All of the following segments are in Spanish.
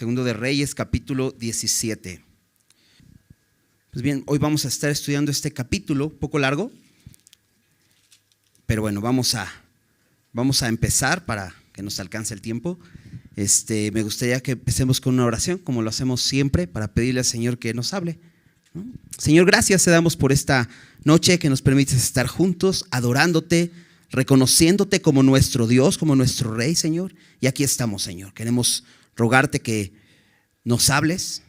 Segundo de Reyes, capítulo 17. Pues bien, hoy vamos a estar estudiando este capítulo, un poco largo, pero bueno, vamos a empezar para que nos alcance el tiempo. Me gustaría que empecemos con una oración, como lo hacemos siempre, para pedirle al Señor que nos hable, ¿no? Señor, gracias te damos por esta noche que nos permites estar juntos, adorándote, reconociéndote como nuestro Dios, como nuestro Rey, Señor. Y aquí estamos, Señor. Queremos rogarte que nos hables,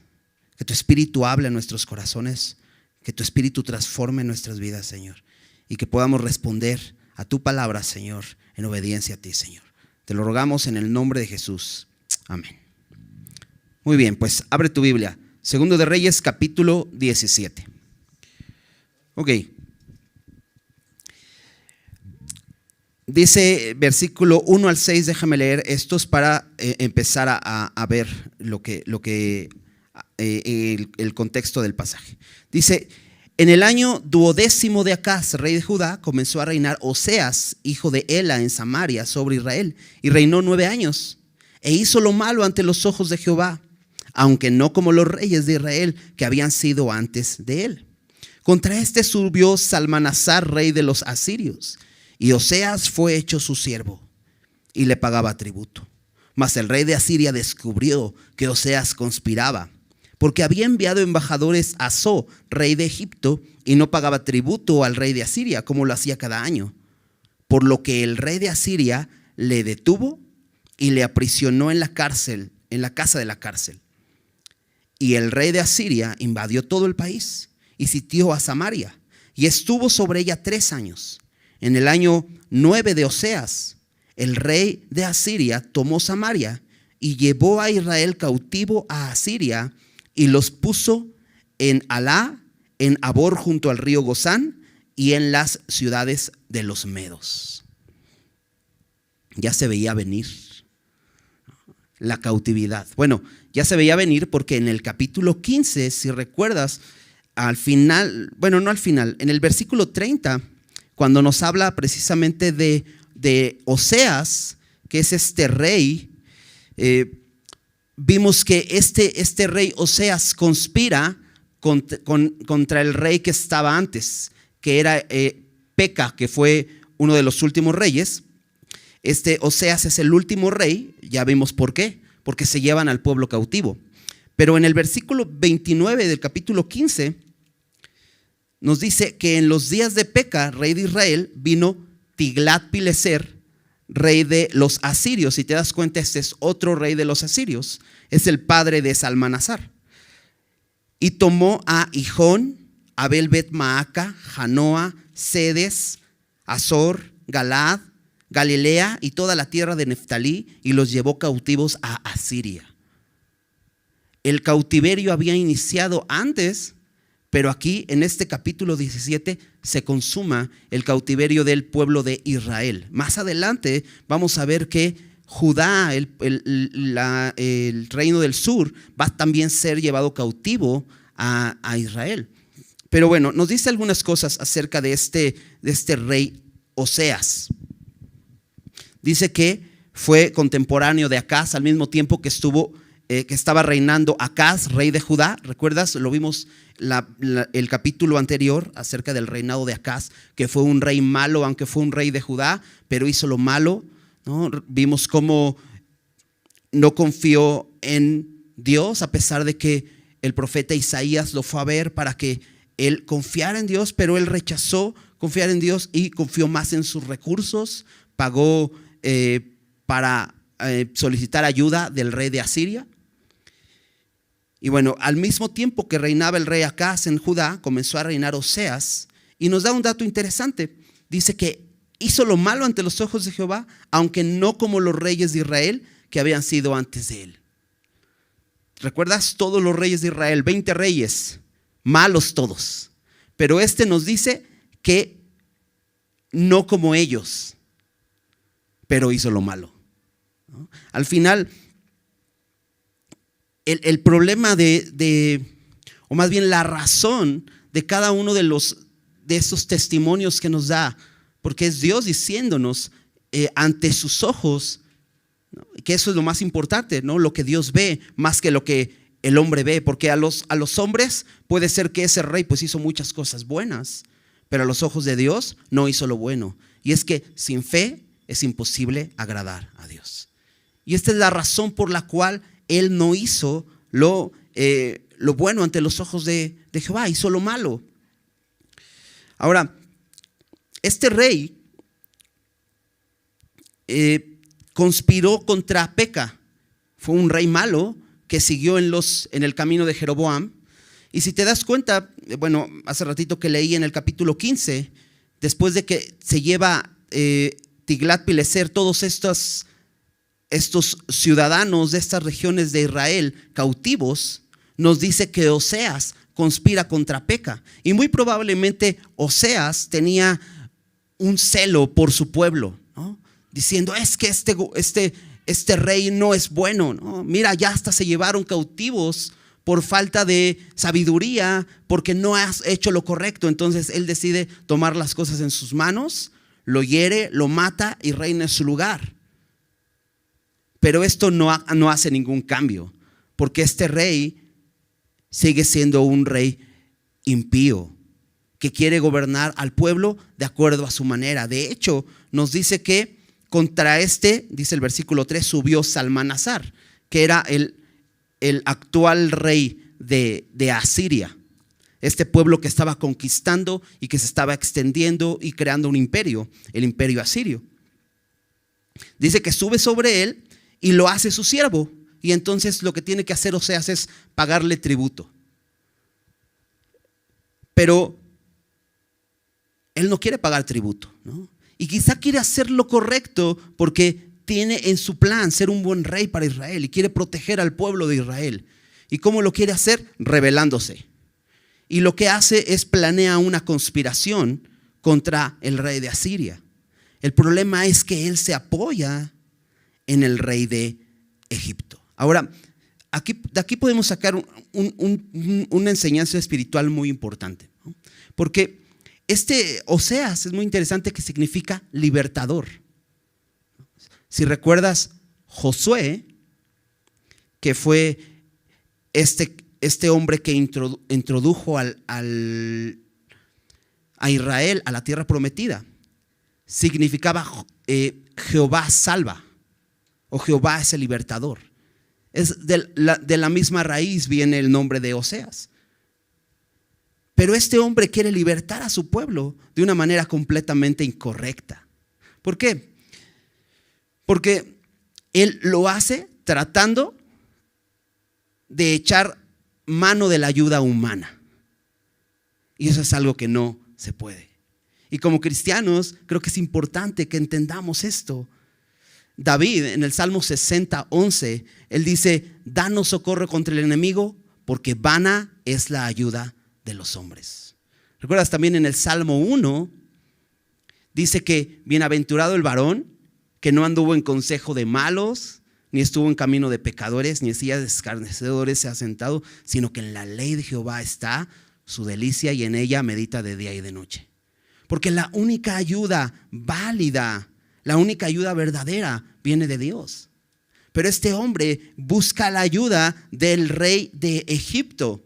que tu Espíritu hable en nuestros corazones, que tu Espíritu transforme nuestras vidas, Señor, y que podamos responder a tu palabra, Señor, en obediencia a ti, Señor. Te lo rogamos en el nombre de Jesús. Amén. Muy bien, pues abre tu Biblia. Segundo de Reyes, capítulo 17. Ok. Dice versículo 1 al 6, déjame leer estos para empezar a ver el contexto del pasaje. Dice: en el año 12º de Acaz, rey de Judá, comenzó a reinar Oseas, hijo de Ela, en Samaria, sobre Israel, y reinó 9 años, e hizo lo malo ante los ojos de Jehová, aunque no como los reyes de Israel que habían sido antes de él. Contra este subió Salmanasar, rey de los asirios, y Oseas fue hecho su siervo, y le pagaba tributo. Mas el rey de Asiria descubrió que Oseas conspiraba, porque había enviado embajadores a So, rey de Egipto, y no pagaba tributo al rey de Asiria, como lo hacía cada año. Por lo que el rey de Asiria le detuvo y le aprisionó en la cárcel, en la casa de la cárcel. Y el rey de Asiria invadió todo el país y sitió a Samaria, y estuvo sobre ella 3 años. En el año 9 de Oseas, el rey de Asiria tomó Samaria y llevó a Israel cautivo a Asiria, y los puso en Alá, en Abor junto al río Gozán, y en las ciudades de los medos. Ya se veía venir la cautividad. Bueno, ya se veía venir porque en el capítulo 15, si recuerdas, al final, bueno, no al final, en el versículo 30, cuando nos habla precisamente de Oseas, que es este rey, vimos que este rey Oseas conspira contra el rey que estaba antes, que era Peca, que fue uno de los últimos reyes. Oseas es el último rey, ya vimos por qué, porque se llevan al pueblo cautivo. Pero en el versículo 29 del capítulo 15 nos dice que en los días de Peca, rey de Israel, vino Tiglat-Pileser, rey de los asirios. Si te das cuenta, este es otro rey de los asirios, es el padre de Salmanasar. Y tomó a Hijón, Abel-Bet-Maaca, Janoa, Sedes, Azor, Galaad, Galilea y toda la tierra de Neftalí, y los llevó cautivos a Asiria. El cautiverio había iniciado antes, pero aquí en este capítulo 17 se consuma el cautiverio del pueblo de Israel. Más adelante vamos a ver que Judá, el reino del sur, va a también ser llevado cautivo a Israel. Pero bueno, nos dice algunas cosas acerca de este rey Oseas. Dice que fue contemporáneo de Acaz al mismo tiempo que estaba reinando Acaz, rey de Judá. ¿Recuerdas? Lo vimos el capítulo anterior acerca del reinado de Acaz, que fue un rey malo, aunque fue un rey de Judá, pero hizo lo malo, ¿no? Vimos cómo no confió en Dios, a pesar de que el profeta Isaías lo fue a ver para que él confiara en Dios, pero él rechazó confiar en Dios y confió más en sus recursos. Pagó para solicitar ayuda del rey de Asiria. Y bueno, al mismo tiempo que reinaba el rey Acaz en Judá, comenzó a reinar Oseas, y nos da un dato interesante. Dice que hizo lo malo ante los ojos de Jehová, aunque no como los reyes de Israel que habían sido antes de él. ¿Recuerdas? Todos los reyes de Israel, 20 reyes, malos todos. Pero nos dice que no como ellos, pero hizo lo malo, ¿no? Al final, el problema o más bien la razón de cada uno de esos testimonios que nos da, porque es Dios diciéndonos ante sus ojos, ¿no?, que eso es lo más importante, ¿no? Lo que Dios ve más que lo que el hombre ve, porque a los hombres puede ser que ese rey pues hizo muchas cosas buenas, pero a los ojos de Dios no hizo lo bueno. Y es que sin fe es imposible agradar a Dios. Y esta es la razón por la cual él no hizo lo bueno ante los ojos de Jehová, hizo lo malo. Ahora, este rey conspiró contra Peca. Fue un rey malo que siguió en el camino de Jeroboam. Y si te das cuenta, bueno, hace ratito que leí en el capítulo 15, después de que se lleva Tiglat-Pileser todos estos ciudadanos de estas regiones de Israel cautivos, nos dice que Oseas conspira contra Peca. Y muy probablemente Oseas tenía un celo por su pueblo, ¿no? Diciendo, es que este rey no es bueno, ¿no? Mira, ya hasta se llevaron cautivos por falta de sabiduría, porque no has hecho lo correcto. Entonces él decide tomar las cosas en sus manos, lo hiere, lo mata y reina en su lugar. Pero esto no hace ningún cambio, porque este rey sigue siendo un rey impío, que quiere gobernar al pueblo de acuerdo a su manera. De hecho, nos dice que contra dice el versículo 3, subió Salmanasar, que era el actual rey de Asiria. Este pueblo que estaba conquistando y que se estaba extendiendo y creando un imperio, el imperio asirio. Dice que sube sobre él y lo hace su siervo. Y entonces lo que tiene que hacer Oseas es pagarle tributo. Pero él no quiere pagar tributo, ¿no? Y quizá quiere hacer lo correcto porque tiene en su plan ser un buen rey para Israel y quiere proteger al pueblo de Israel. ¿Y cómo lo quiere hacer? Rebelándose. Y lo que hace es planea una conspiración contra el rey de Asiria. El problema es que él se apoya en el rey de Egipto. Ahora, de aquí podemos sacar una enseñanza espiritual muy importante, ¿no? Porque Oseas es muy interesante, que significa libertador. Si recuerdas, Josué, que fue este hombre que introdujo a Israel a la tierra prometida, significaba Jehová salva, o Jehová es el libertador. De la misma raíz viene el nombre de Oseas. Pero este hombre quiere libertar a su pueblo de una manera completamente incorrecta. ¿Por qué? Porque él lo hace tratando de echar mano de la ayuda humana. Y eso es algo que no se puede. Y como cristianos, creo que es importante que entendamos esto. David, en el Salmo 60:11, él dice: danos socorro contra el enemigo, porque vana es la ayuda de los hombres. ¿Recuerdas? También en el Salmo 1 dice que bienaventurado el varón que no anduvo en consejo de malos, ni estuvo en camino de pecadores, ni en silla de escarnecedores se ha sentado, sino que en la ley de Jehová está su delicia y en ella medita de día y de noche. Porque la única ayuda válida, la única ayuda verdadera viene de Dios. Pero este hombre busca la ayuda del rey de Egipto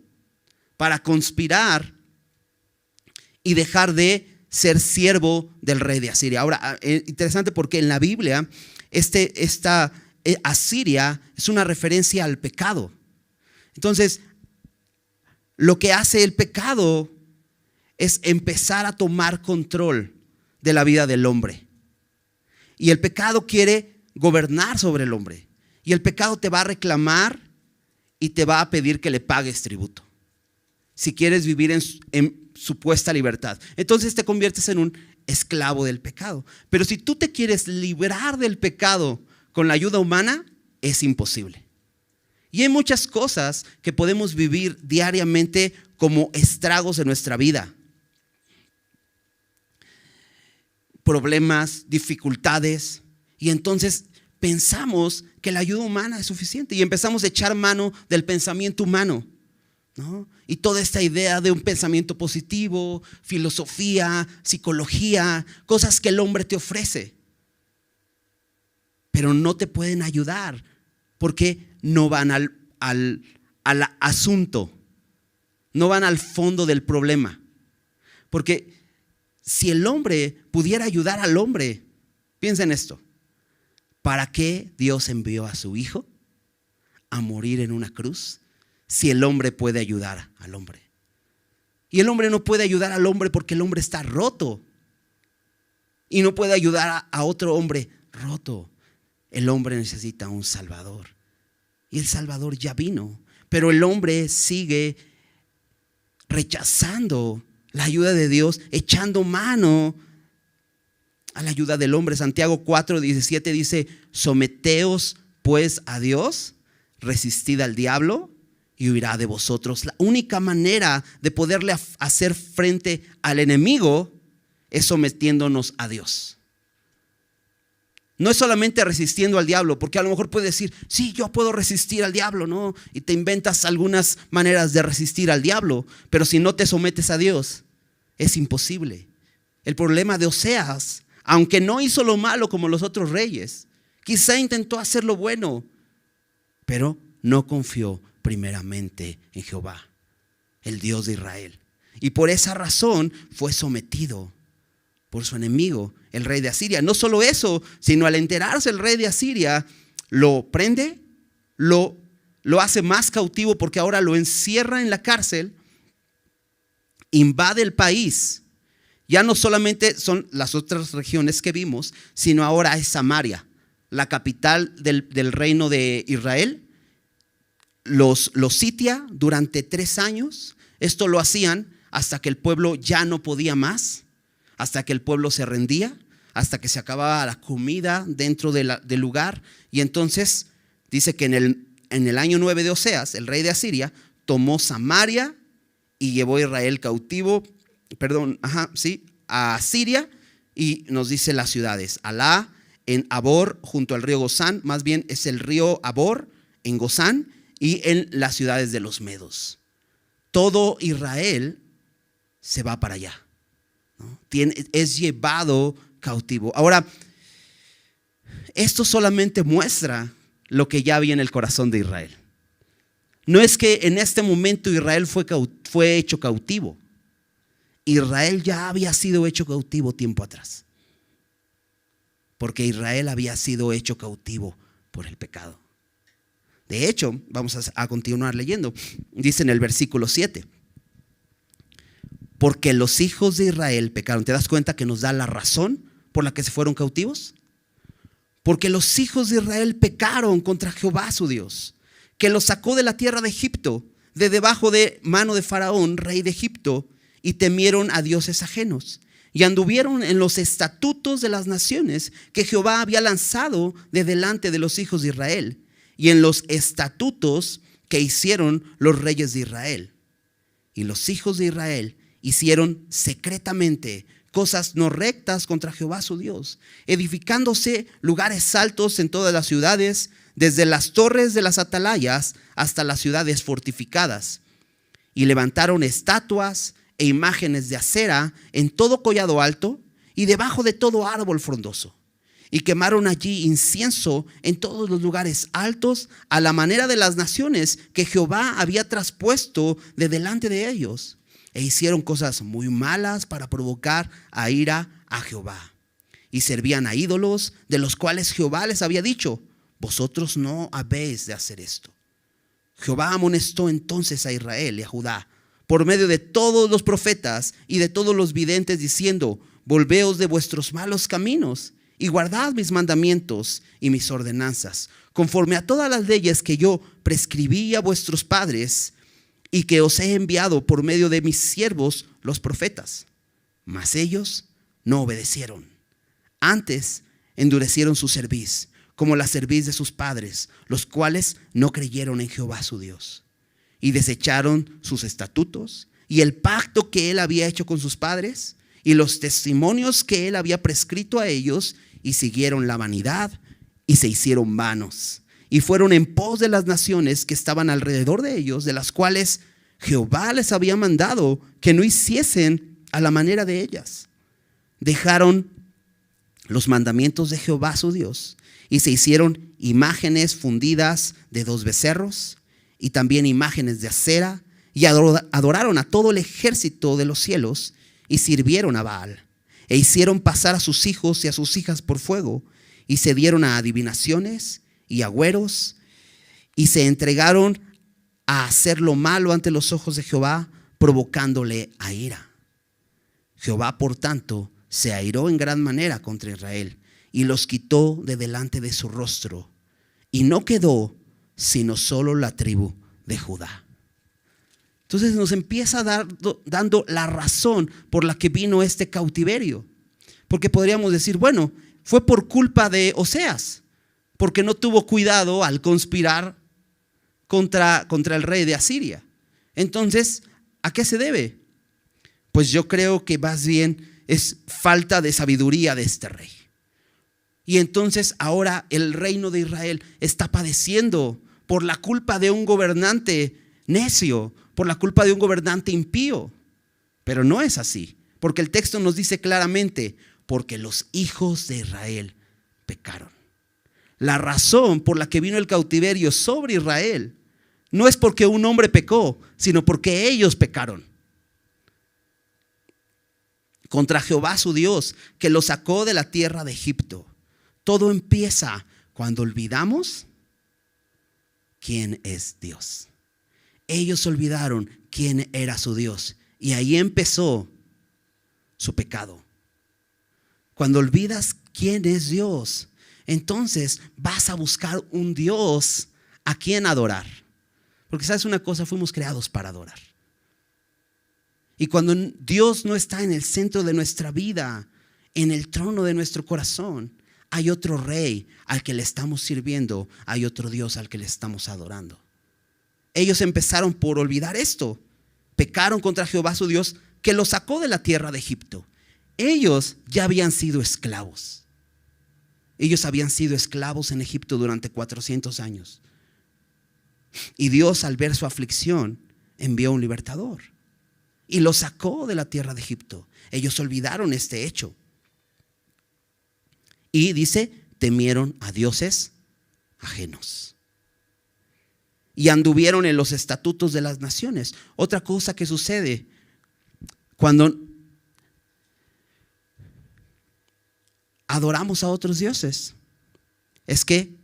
para conspirar y dejar de ser siervo del rey de Asiria. Ahora, interesante porque en la Biblia esta Asiria es una referencia al pecado. Entonces, lo que hace el pecado es empezar a tomar control de la vida del hombre. Y el pecado quiere gobernar sobre el hombre. Y el pecado te va a reclamar y te va a pedir que le pagues tributo, si quieres vivir en supuesta libertad. Entonces te conviertes en un esclavo del pecado. Pero si tú te quieres librar del pecado con la ayuda humana, es imposible. Y hay muchas cosas que podemos vivir diariamente como estragos de nuestra vida. Problemas, dificultades. Y entonces pensamos que la ayuda humana es suficiente y empezamos a echar mano del pensamiento humano, ¿no? Y toda esta idea de un pensamiento positivo, filosofía, psicología, cosas que el hombre te ofrece. pero no te pueden ayudar porque no van al asunto, no van al fondo del problema. Porque si el hombre pudiera ayudar al hombre, piensa en esto: ¿para qué Dios envió a su hijo a morir en una cruz si el hombre puede ayudar al hombre? Y el hombre no puede ayudar al hombre porque el hombre está roto, y no puede ayudar a otro hombre roto. El hombre necesita un Salvador, y el Salvador ya vino, pero el hombre sigue rechazando la ayuda de Dios, echando mano a la ayuda del hombre. Santiago 4:17 dice: someteos pues a Dios, resistid al diablo y huirá de vosotros. La única manera de poderle hacer frente al enemigo es sometiéndonos a Dios. No es solamente resistiendo al diablo, porque a lo mejor puedes decir: sí, yo puedo resistir al diablo, ¿no? Y te inventas algunas maneras de resistir al diablo, pero si no te sometes a Dios, es imposible. El problema de Oseas, aunque no hizo lo malo como los otros reyes, quizá intentó hacer lo bueno, pero no confió primeramente en Jehová, el Dios de Israel. Y por esa razón fue sometido por su enemigo, el rey de Asiria. No solo eso, sino al enterarse el rey de Asiria, lo prende, lo hace más cautivo, porque ahora lo encierra en la cárcel, invade el país. Ya no solamente son las otras regiones que vimos, sino ahora es Samaria, la capital del reino de Israel. Los sitia durante 3 años. Esto lo hacían hasta que el pueblo ya no podía más, hasta que el pueblo se rendía, hasta que se acababa la comida dentro del lugar. Y entonces dice que en el año 9 de Oseas, el rey de Asiria tomó Samaria y llevó a Israel cautivo, a Asiria. Y nos dice las ciudades: Alá, en Abor, junto al río Gozán, más bien es el río Abor en Gozán, y en las ciudades de los medos. Todo Israel se va para allá, ¿no? Es llevado cautivo. Ahora, esto solamente muestra lo que ya había en el corazón de Israel. No es que en este momento Israel fue hecho cautivo. Israel ya había sido hecho cautivo tiempo atrás, porque Israel había sido hecho cautivo por el pecado. De hecho, vamos a continuar leyendo. Dice en el versículo 7: porque los hijos de Israel pecaron. ¿Te das cuenta que nos da la razón por la que se fueron cautivos? Porque los hijos de Israel pecaron contra Jehová su Dios, que los sacó de la tierra de Egipto, de debajo de mano de Faraón, rey de Egipto, y temieron a dioses ajenos, y anduvieron en los estatutos de las naciones que Jehová había lanzado de delante de los hijos de Israel, y en los estatutos que hicieron los reyes de Israel. Y los hijos de Israel hicieron secretamente cosas no rectas contra Jehová su Dios, edificándose lugares altos en todas las ciudades, desde las torres de las atalayas hasta las ciudades fortificadas. Y levantaron estatuas e imágenes de acera en todo collado alto y debajo de todo árbol frondoso. Y quemaron allí incienso en todos los lugares altos, a la manera de las naciones que Jehová había traspuesto de delante de ellos. E hicieron cosas muy malas para provocar a ira a Jehová. Y servían a ídolos, de los cuales Jehová les había dicho: vosotros no habéis de hacer esto. Jehová amonestó entonces a Israel y a Judá por medio de todos los profetas y de todos los videntes, diciendo: volveos de vuestros malos caminos y guardad mis mandamientos y mis ordenanzas, conforme a todas las leyes que yo prescribí a vuestros padres y que os he enviado por medio de mis siervos los profetas. Mas ellos no obedecieron. Antes endurecieron su cerviz, como la cerviz de sus padres, los cuales no creyeron en Jehová su Dios, y desecharon sus estatutos y el pacto que él había hecho con sus padres y los testimonios que él había prescrito a ellos, y siguieron la vanidad y se hicieron vanos, y fueron en pos de las naciones que estaban alrededor de ellos, de las cuales Jehová les había mandado que no hiciesen a la manera de ellas. Dejaron los mandamientos de Jehová su Dios Y se hicieron imágenes fundidas de 2 becerros y también imágenes de acera, y adoraron a todo el ejército de los cielos y sirvieron a Baal. E hicieron pasar a sus hijos y a sus hijas por fuego, y se dieron a adivinaciones y agüeros, y se entregaron a hacer lo malo ante los ojos de Jehová, provocándole a ira. Jehová, por tanto, se airó en gran manera contra Israel y los quitó de delante de su rostro, y no quedó sino solo la tribu de Judá. Entonces nos empieza dando la razón por la que vino este cautiverio. Porque podríamos decir, bueno, fue por culpa de Oseas, porque no tuvo cuidado al conspirar contra el rey de Asiria. Entonces, ¿a qué se debe? Pues yo creo que más bien es falta de sabiduría de este rey. Y entonces ahora el reino de Israel está padeciendo por la culpa de un gobernante necio, por la culpa de un gobernante impío. Pero no es así, porque el texto nos dice claramente, porque los hijos de Israel pecaron. La razón por la que vino el cautiverio sobre Israel no es porque un hombre pecó, sino porque ellos pecaron contra Jehová su Dios, que los sacó de la tierra de Egipto. Todo empieza cuando olvidamos quién es Dios. Ellos olvidaron quién era su Dios, y ahí empezó su pecado. Cuando olvidas quién es Dios, entonces vas a buscar un Dios a quien adorar. Porque sabes una cosa, fuimos creados para adorar. Y cuando Dios no está en el centro de nuestra vida, en el trono de nuestro corazón, hay otro rey al que le estamos sirviendo, hay otro Dios al que le estamos adorando. Ellos empezaron por olvidar esto. Pecaron contra Jehová su Dios, que los sacó de la tierra de Egipto. Ellos ya habían sido esclavos. Ellos habían sido esclavos en Egipto durante 400 años. Y Dios, al ver su aflicción, envió un libertador y los sacó de la tierra de Egipto. Ellos olvidaron este hecho. Y dice, temieron a dioses ajenos. Y anduvieron en los estatutos de las naciones. Otra cosa que sucede cuando adoramos a otros dioses es que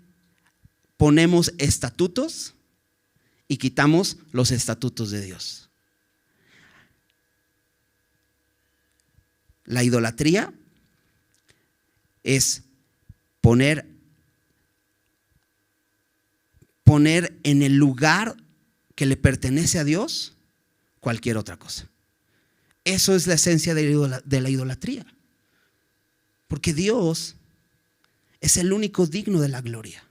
ponemos estatutos y quitamos los estatutos de Dios. La idolatría es poner en el lugar que le pertenece a Dios cualquier otra cosa. Eso es la esencia de la idolatría. Porque Dios es el único digno de la gloria.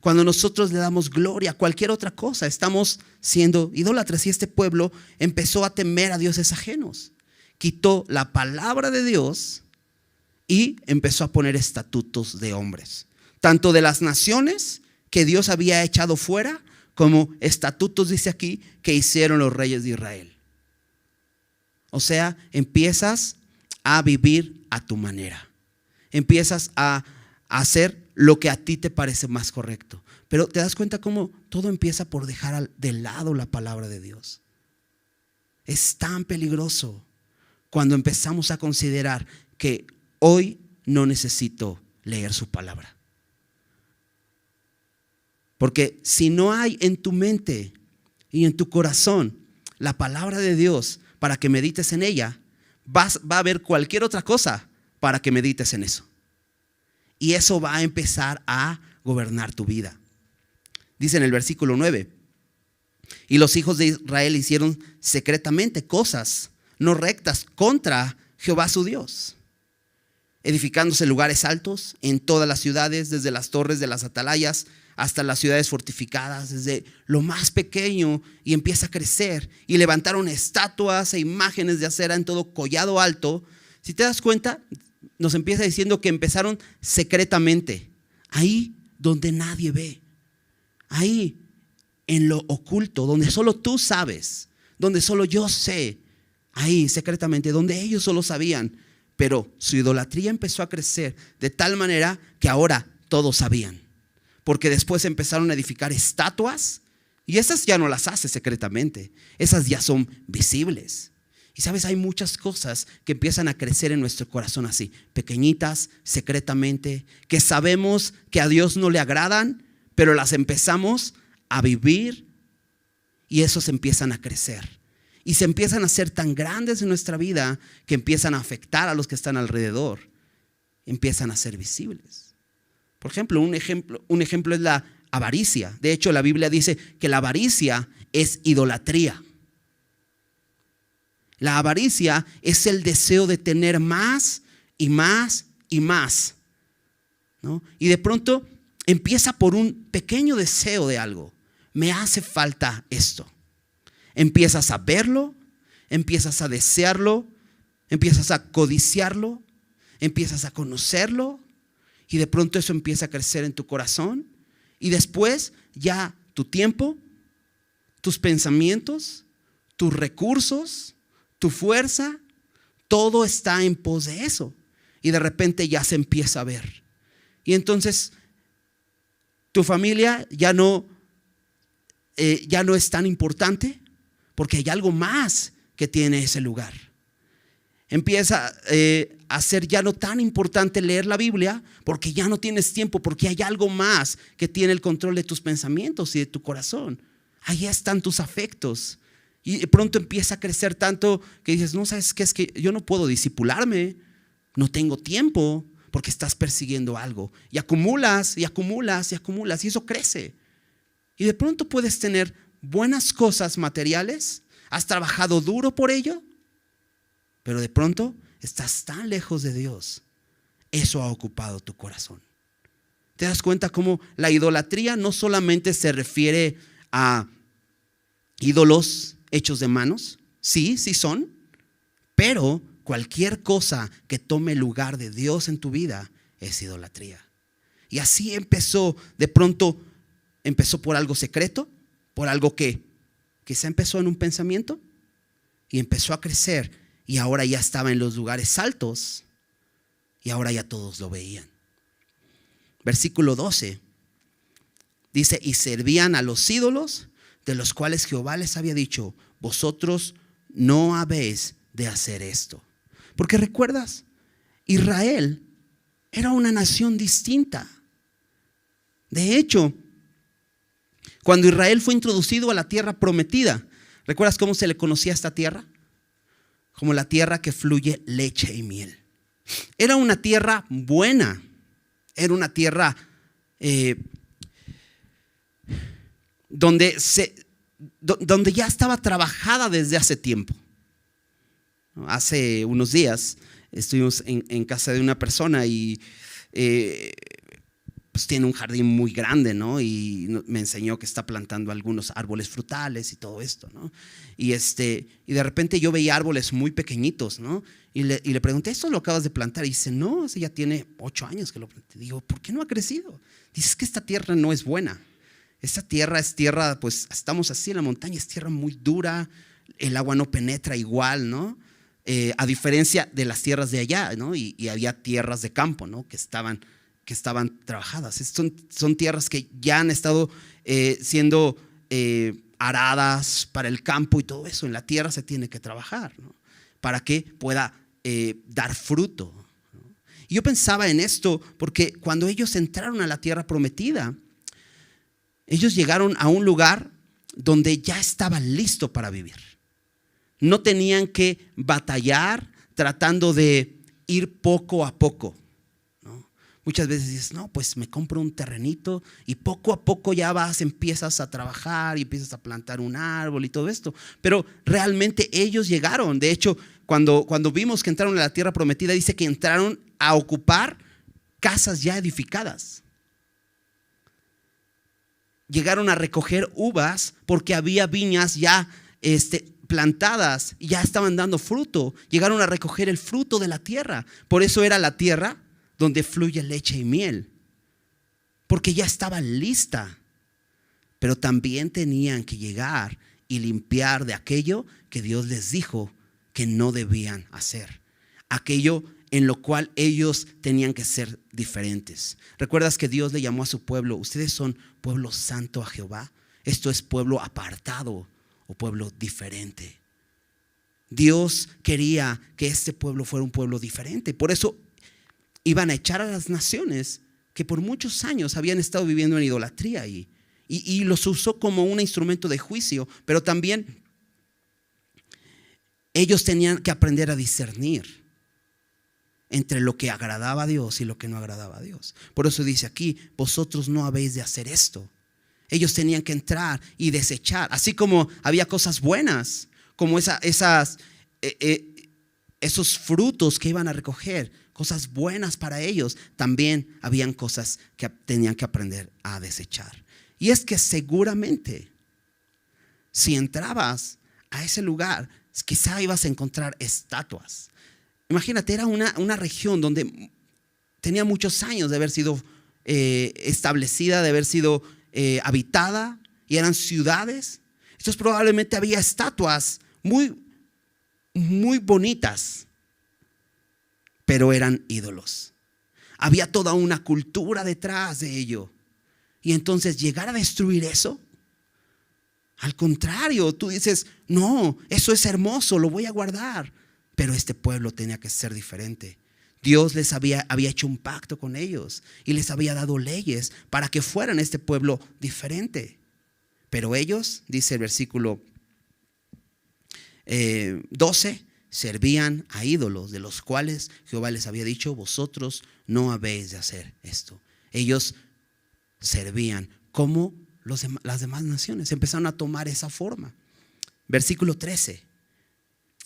Cuando nosotros le damos gloria a cualquier otra cosa, estamos siendo idólatras. Y este pueblo empezó a temer a dioses ajenos. Quitó la palabra de Dios y empezó a poner estatutos de hombres. Tanto de las naciones que Dios había echado fuera, como estatutos, dice aquí, que hicieron los reyes de Israel. O sea, empiezas a vivir a tu manera. Empiezas a hacer lo que a ti te parece más correcto. Pero te das cuenta cómo todo empieza por dejar de lado la palabra de Dios. Es tan peligroso cuando empezamos a considerar que hoy no necesito leer su palabra. Porque si no hay en tu mente y en tu corazón la palabra de Dios para que medites en ella, va a haber cualquier otra cosa para que medites en eso. Y eso va a empezar a gobernar tu vida. Dice en el versículo 9, y los hijos de Israel hicieron secretamente cosas no rectas contra Jehová su Dios, edificándose lugares altos en todas las ciudades, desde las torres de las atalayas hasta las ciudades fortificadas, desde lo más pequeño, y empieza a crecer. Y levantaron estatuas e imágenes de acera en todo collado alto. Si te das cuenta, nos empieza diciendo que empezaron secretamente, ahí donde nadie ve, ahí en lo oculto, donde solo tú sabes, donde solo yo sé, ahí secretamente, donde ellos solo sabían. Pero su idolatría empezó a crecer de tal manera que ahora todos sabían, porque después empezaron a edificar estatuas y esas ya no las hace secretamente, esas ya son visibles. Y sabes, hay muchas cosas que empiezan a crecer en nuestro corazón así, pequeñitas, secretamente, que sabemos que a Dios no le agradan, pero las empezamos a vivir y esos empiezan a crecer. Y se empiezan a hacer tan grandes en nuestra vida que empiezan a afectar a los que están alrededor, empiezan a ser visibles. Por ejemplo, un ejemplo es la avaricia. De hecho, la Biblia dice que la avaricia es idolatría. La avaricia es el deseo de tener más y más y más, ¿no? Y de pronto empieza por un pequeño deseo de algo. Me hace falta esto. Empiezas a verlo, empiezas a desearlo, empiezas a codiciarlo, empiezas a conocerlo y de pronto eso empieza a crecer en tu corazón y después ya tu tiempo, tus pensamientos, tus recursos, tu fuerza, todo está en pos de eso y de repente ya se empieza a ver. Y entonces tu familia ya no es tan importante porque hay algo más que tiene ese lugar. Empieza a ser ya no tan importante leer la Biblia porque ya no tienes tiempo, porque hay algo más que tiene el control de tus pensamientos y de tu corazón. Ahí están tus afectos. Y de pronto empieza a crecer tanto que dices, no, ¿sabes qué? Es que yo no puedo discipularme, no tengo tiempo porque estás persiguiendo algo. Y acumulas y acumulas y acumulas y eso crece. Y de pronto puedes tener buenas cosas materiales, has trabajado duro por ello, pero de pronto estás tan lejos de Dios. Eso ha ocupado tu corazón. ¿Te das cuenta cómo la idolatría no solamente se refiere a ídolos hechos de manos? Sí, sí son, pero cualquier cosa que tome lugar de Dios en tu vida es idolatría. Y así empezó, de pronto empezó por algo secreto, por algo que quizá empezó en un pensamiento y empezó a crecer y ahora ya estaba en los lugares altos y ahora ya todos lo veían. Versículo 12 dice, y servían a los ídolos de los cuales Jehová les había dicho, vosotros no habéis de hacer esto. Porque recuerdas, Israel era una nación distinta. De hecho, cuando Israel fue introducido a la tierra prometida, ¿recuerdas cómo se le conocía a esta tierra? Como la tierra que fluye leche y miel. Era una tierra buena, era una tierra donde ya estaba trabajada desde hace tiempo. Hace unos días estuvimos en casa de una persona y pues tiene un jardín muy grande, ¿no? Y me enseñó que está plantando algunos árboles frutales y todo esto, ¿no? Y de repente yo veía árboles muy pequeñitos, ¿no? Y le pregunté, ¿esto lo acabas de plantar? Y dice, no, ese ya tiene 8 años que lo planté. Digo, ¿por qué no ha crecido? Dice, es que esta tierra no es buena. Esta tierra es tierra, pues estamos así en la montaña, es tierra muy dura, el agua no penetra igual, ¿no? A diferencia de las tierras de allá, ¿no? Y había tierras de campo, ¿no? Que estaban trabajadas. Son tierras que ya han estado siendo aradas para el campo y todo eso. En la tierra se tiene que trabajar, ¿no? Para que pueda dar fruto, ¿no? Y yo pensaba en esto porque cuando ellos entraron a la tierra prometida, ellos llegaron a un lugar donde ya estaba listo para vivir. No tenían que batallar tratando de ir poco a poco, ¿no? Muchas veces dices, no, pues me compro un terrenito y poco a poco ya empiezas a trabajar y empiezas a plantar un árbol y todo esto. Pero realmente ellos llegaron. De hecho, cuando vimos que entraron a la tierra prometida, dice que entraron a ocupar casas ya edificadas. Llegaron a recoger uvas porque había viñas ya plantadas y ya estaban dando fruto. Llegaron a recoger el fruto de la tierra. Por eso era la tierra donde fluye leche y miel, porque ya estaba lista. Pero también tenían que llegar y limpiar de aquello que Dios les dijo que no debían hacer. Aquello en lo cual ellos tenían que ser diferentes. ¿Recuerdas que Dios le llamó a su pueblo? Ustedes son pueblo santo a Jehová. Esto es pueblo apartado o pueblo diferente. Dios quería que este pueblo fuera un pueblo diferente. Por eso iban a echar a las naciones que por muchos años habían estado viviendo en idolatría y los usó como un instrumento de juicio, pero también ellos tenían que aprender a discernir entre lo que agradaba a Dios y lo que no agradaba a Dios. Por eso dice aquí, vosotros no habéis de hacer esto. Ellos tenían que entrar y desechar, así como había cosas buenas, como esos frutos que iban a recoger, cosas buenas para ellos, también habían cosas que tenían que aprender a desechar. Y es que seguramente si entrabas a ese lugar, quizá ibas a encontrar estatuas. Imagínate, era una región donde tenía muchos años de haber sido establecida, de haber sido habitada, y eran ciudades. Entonces probablemente había estatuas muy, muy bonitas, pero eran ídolos. Había toda una cultura detrás de ello. Y entonces llegar a destruir eso, al contrario, tú dices, no, eso es hermoso, lo voy a guardar. Pero este pueblo tenía que ser diferente. Dios les había hecho un pacto con ellos y les había dado leyes para que fueran este pueblo diferente. Pero ellos, dice el versículo 12, servían a ídolos, de los cuales Jehová les había dicho, vosotros no habéis de hacer esto. Ellos servían como las demás naciones, empezaron a tomar esa forma. Versículo 13.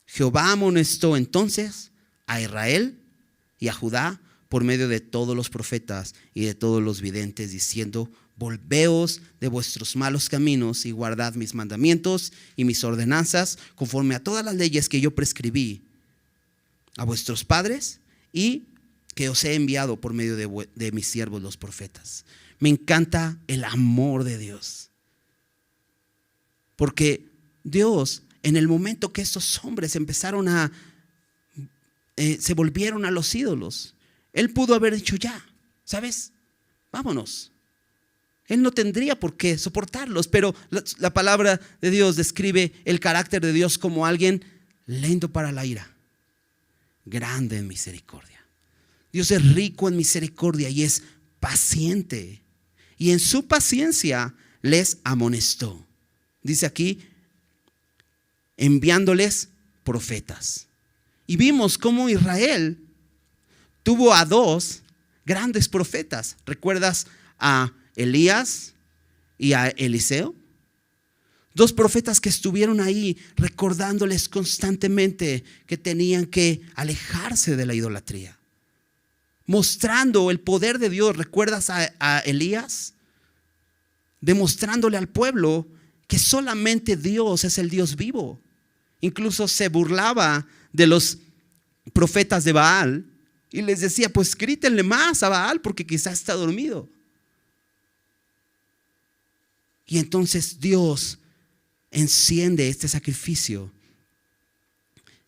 Jehová amonestó entonces a Israel y a Judá por medio de todos los profetas y de todos los videntes, diciendo, volveos de vuestros malos caminos y guardad mis mandamientos y mis ordenanzas conforme a todas las leyes que yo prescribí a vuestros padres y que os he enviado por medio de mis siervos los profetas. Me encanta el amor de Dios, porque Dios, en el momento que estos hombres empezaron se volvieron a los ídolos, Él pudo haber dicho ya, ¿sabes? Vámonos. Él no tendría por qué soportarlos, pero la palabra de Dios describe el carácter de Dios como alguien lento para la ira, grande en misericordia. Dios es rico en misericordia y es paciente. Y en su paciencia les amonestó. Dice aquí, enviándoles profetas. Y vimos cómo Israel tuvo a dos grandes profetas. ¿Recuerdas a Elías y a Eliseo? Dos profetas que estuvieron ahí recordándoles constantemente que tenían que alejarse de la idolatría, mostrando el poder de Dios. ¿Recuerdas a Elías? Demostrándole al pueblo que solamente Dios es el Dios vivo. Incluso se burlaba de los profetas de Baal y les decía, pues grítenle más a Baal porque quizás está dormido. Y entonces Dios enciende este sacrificio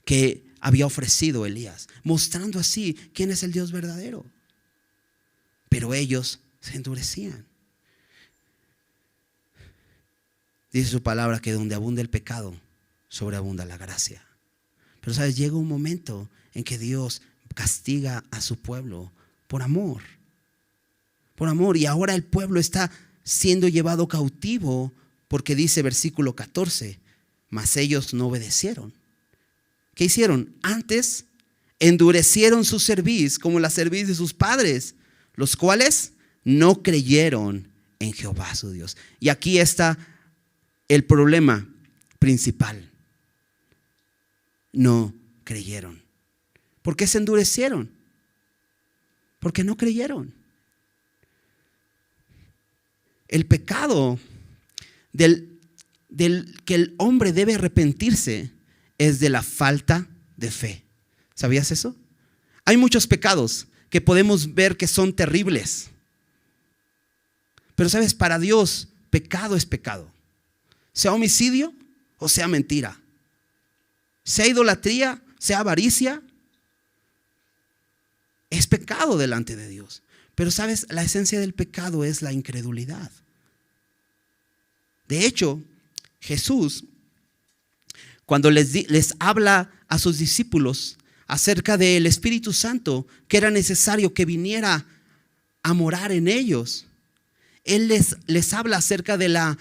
que había ofrecido Elías, mostrando así quién es el Dios verdadero. Pero ellos se endurecían. Dice su palabra que donde abunda el pecado, sobreabunda la gracia. Pero sabes, llega un momento en que Dios castiga a su pueblo por amor. Por amor. Y ahora el pueblo está siendo llevado cautivo porque dice versículo 14, mas ellos no obedecieron. ¿Qué hicieron? Antes endurecieron su cerviz como la cerviz de sus padres, los cuales no creyeron en Jehová su Dios. Y aquí está el problema principal. No creyeron. ¿Por qué se endurecieron? Porque no creyeron. El pecado del que el hombre debe arrepentirse es de la falta de fe. ¿Sabías eso? Hay muchos pecados que podemos ver que son terribles. Pero sabes, para Dios, pecado es pecado. Sea homicidio o sea mentira. Sea idolatría, sea avaricia. pecado delante de Dios. Pero sabes, la esencia del pecado es la incredulidad. De hecho, Jesús, cuando les habla a sus discípulos acerca del Espíritu Santo, que era necesario que viniera a morar en ellos, Él les habla acerca de la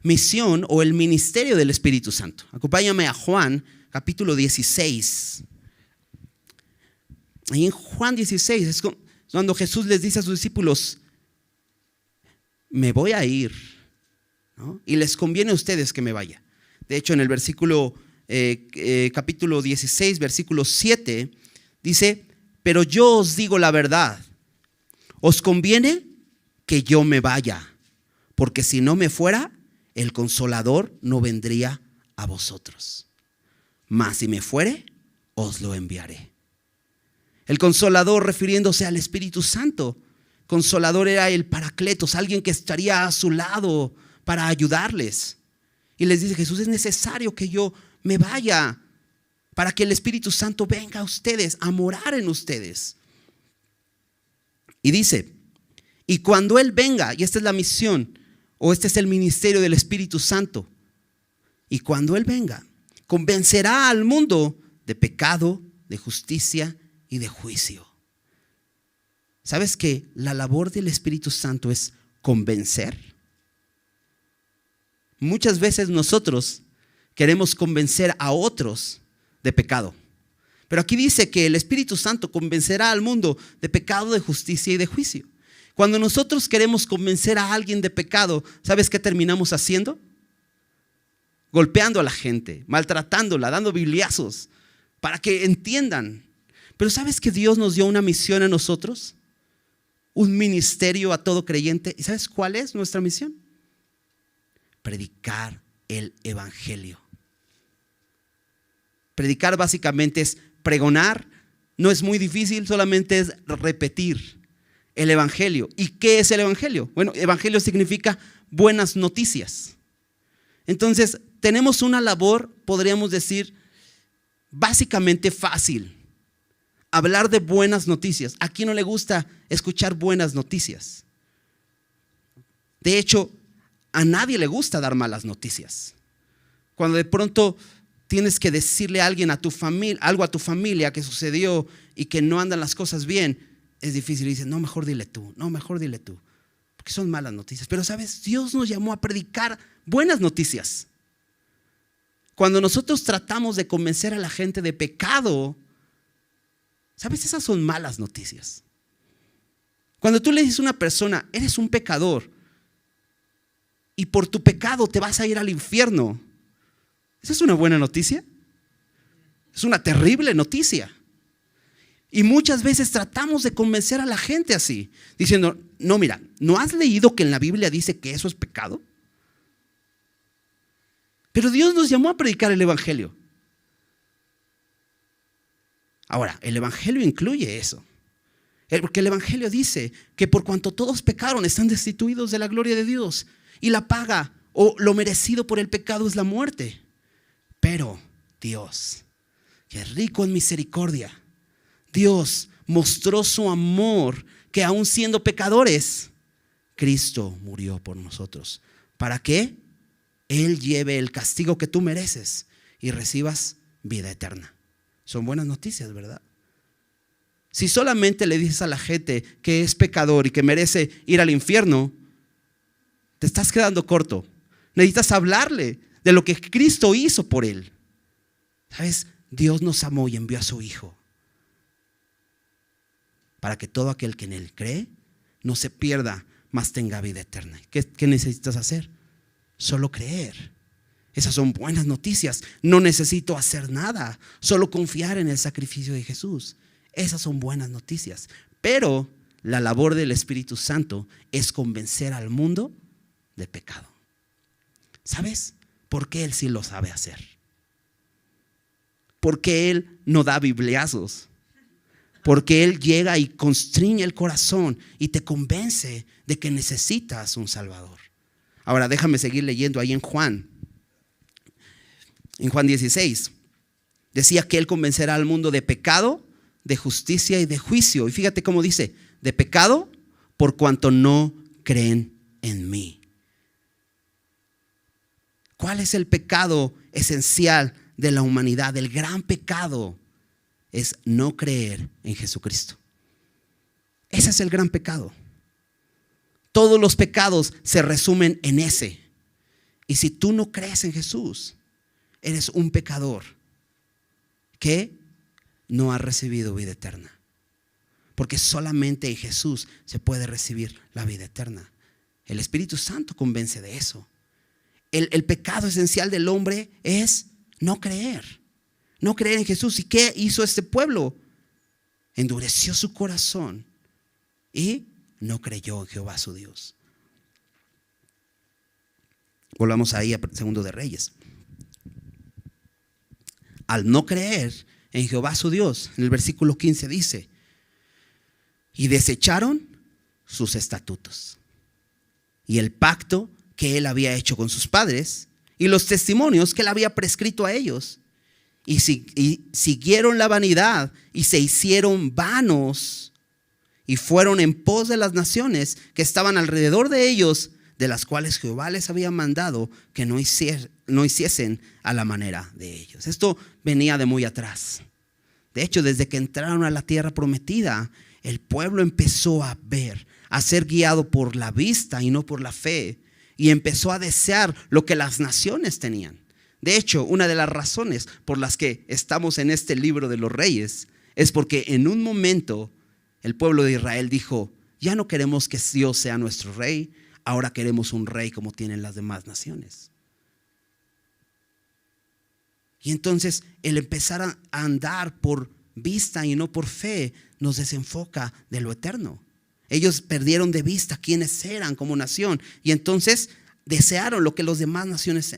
misión o el ministerio del Espíritu Santo. Acompáñame a Juan, capítulo 16. Ahí en Juan 16 es cuando Jesús les dice a sus discípulos: me voy a ir, ¿no? Y les conviene a ustedes que me vaya. De hecho, en el versículo capítulo 16, versículo 7, dice: pero yo os digo la verdad, os conviene que yo me vaya, porque si no me fuera, el Consolador no vendría a vosotros. Mas si me fuere, os lo enviaré. El Consolador, refiriéndose al Espíritu Santo. Consolador era el Paracletos, alguien que estaría a su lado para ayudarles. Y les dice Jesús: es necesario que yo me vaya para que el Espíritu Santo venga a ustedes, a morar en ustedes. Y dice: y cuando Él venga, y esta es la misión, o este es el ministerio del Espíritu Santo, y cuando Él venga, convencerá al mundo de pecado, de justicia y de juicio. ¿Sabes que la labor del Espíritu Santo es convencer? Muchas veces nosotros queremos convencer a otros de pecado. Pero aquí dice que el Espíritu Santo convencerá al mundo de pecado, de justicia y de juicio. Cuando nosotros queremos convencer a alguien de pecado, ¿sabes qué terminamos haciendo? Golpeando a la gente, maltratándola, dando bibliazos para que entiendan. Pero ¿sabes que Dios nos dio una misión a nosotros? Un ministerio a todo creyente. ¿Y sabes cuál es nuestra misión? Predicar el evangelio. Predicar básicamente es pregonar. No es muy difícil, solamente es repetir el evangelio. ¿Y qué es el evangelio? Bueno, evangelio significa buenas noticias. Entonces, tenemos una labor, podríamos decir, básicamente fácil. Hablar de buenas noticias. ¿A quién no le gusta escuchar buenas noticias? De hecho, a nadie le gusta dar malas noticias. Cuando de pronto tienes que decirle a alguien, a tu familia, algo a tu familia que sucedió y que no andan las cosas bien, es difícil. Y dices: no, mejor dile tú, porque son malas noticias. Pero sabes, Dios nos llamó a predicar buenas noticias. Cuando nosotros tratamos de convencer a la gente de pecado, ¿sabes? Esas son malas noticias. Cuando tú le dices a una persona: eres un pecador y por tu pecado te vas a ir al infierno, ¿esa es una buena noticia? Es una terrible noticia. Y muchas veces tratamos de convencer a la gente así, diciendo: no, mira, ¿no has leído que en la Biblia dice que eso es pecado? Pero Dios nos llamó a predicar el evangelio. Ahora, el evangelio incluye eso. Porque el evangelio dice que por cuanto todos pecaron, están destituidos de la gloria de Dios. Y la paga o lo merecido por el pecado es la muerte. Pero Dios, que es rico en misericordia, Dios mostró su amor, que aun siendo pecadores, Cristo murió por nosotros. ¿Para qué? Él lleve el castigo que tú mereces y recibas vida eterna. Son buenas noticias, ¿verdad? Si solamente le dices a la gente que es pecador y que merece ir al infierno, te estás quedando corto. Necesitas hablarle de lo que Cristo hizo por él. ¿Sabes? Dios nos amó y envió a su Hijo para que todo aquel que en Él cree no se pierda, mas tenga vida eterna. ¿Qué necesitas hacer? Solo creer. Esas son buenas noticias. No necesito hacer nada, solo confiar en el sacrificio de Jesús. Esas son buenas noticias. Pero la labor del Espíritu Santo es convencer al mundo de pecado. ¿Sabes por qué Él sí lo sabe hacer? Porque Él no da bibliazos. Porque Él llega y constriñe el corazón y te convence de que necesitas un Salvador. Ahora déjame seguir leyendo ahí en Juan 16. Decía que Él convencerá al mundo de pecado, de justicia y de juicio. Y fíjate cómo dice, de pecado por cuanto no creen en mí. ¿Cuál es el pecado esencial de la humanidad? El gran pecado es no creer en Jesucristo. Ese es el gran pecado. Todos los pecados se resumen en ese. Y si tú no crees en Jesús, eres un pecador que no ha recibido vida eterna. Porque solamente en Jesús se puede recibir la vida eterna. El Espíritu Santo convence de eso. El pecado esencial del hombre es no creer. No creer en Jesús. ¿Y qué hizo este pueblo? Endureció su corazón y no creyó en Jehová su Dios. Volvamos ahí a Segundo de Reyes. Al no creer en Jehová su Dios, en el versículo 15 dice, y desecharon sus estatutos y el pacto que él había hecho con sus padres y los testimonios que él había prescrito a ellos, y siguieron la vanidad y se hicieron vanos y fueron en pos de las naciones que estaban alrededor de ellos, de las cuales Jehová les había mandado que no hiciesen a la manera de ellos. Esto venía de muy atrás. De hecho, desde que entraron a la tierra prometida, el pueblo empezó a ver, a ser guiado por la vista y no por la fe, y empezó a desear lo que las naciones tenían. De hecho, una de las razones por las que estamos en este libro de los Reyes es porque en un momento el pueblo de Israel dijo, ya no queremos que Dios sea nuestro rey, ahora queremos un rey como tienen las demás naciones. Y entonces el empezar a andar por vista y no por fe nos desenfoca de lo eterno. Ellos perdieron de vista quiénes eran como nación y entonces desearon lo que las demás naciones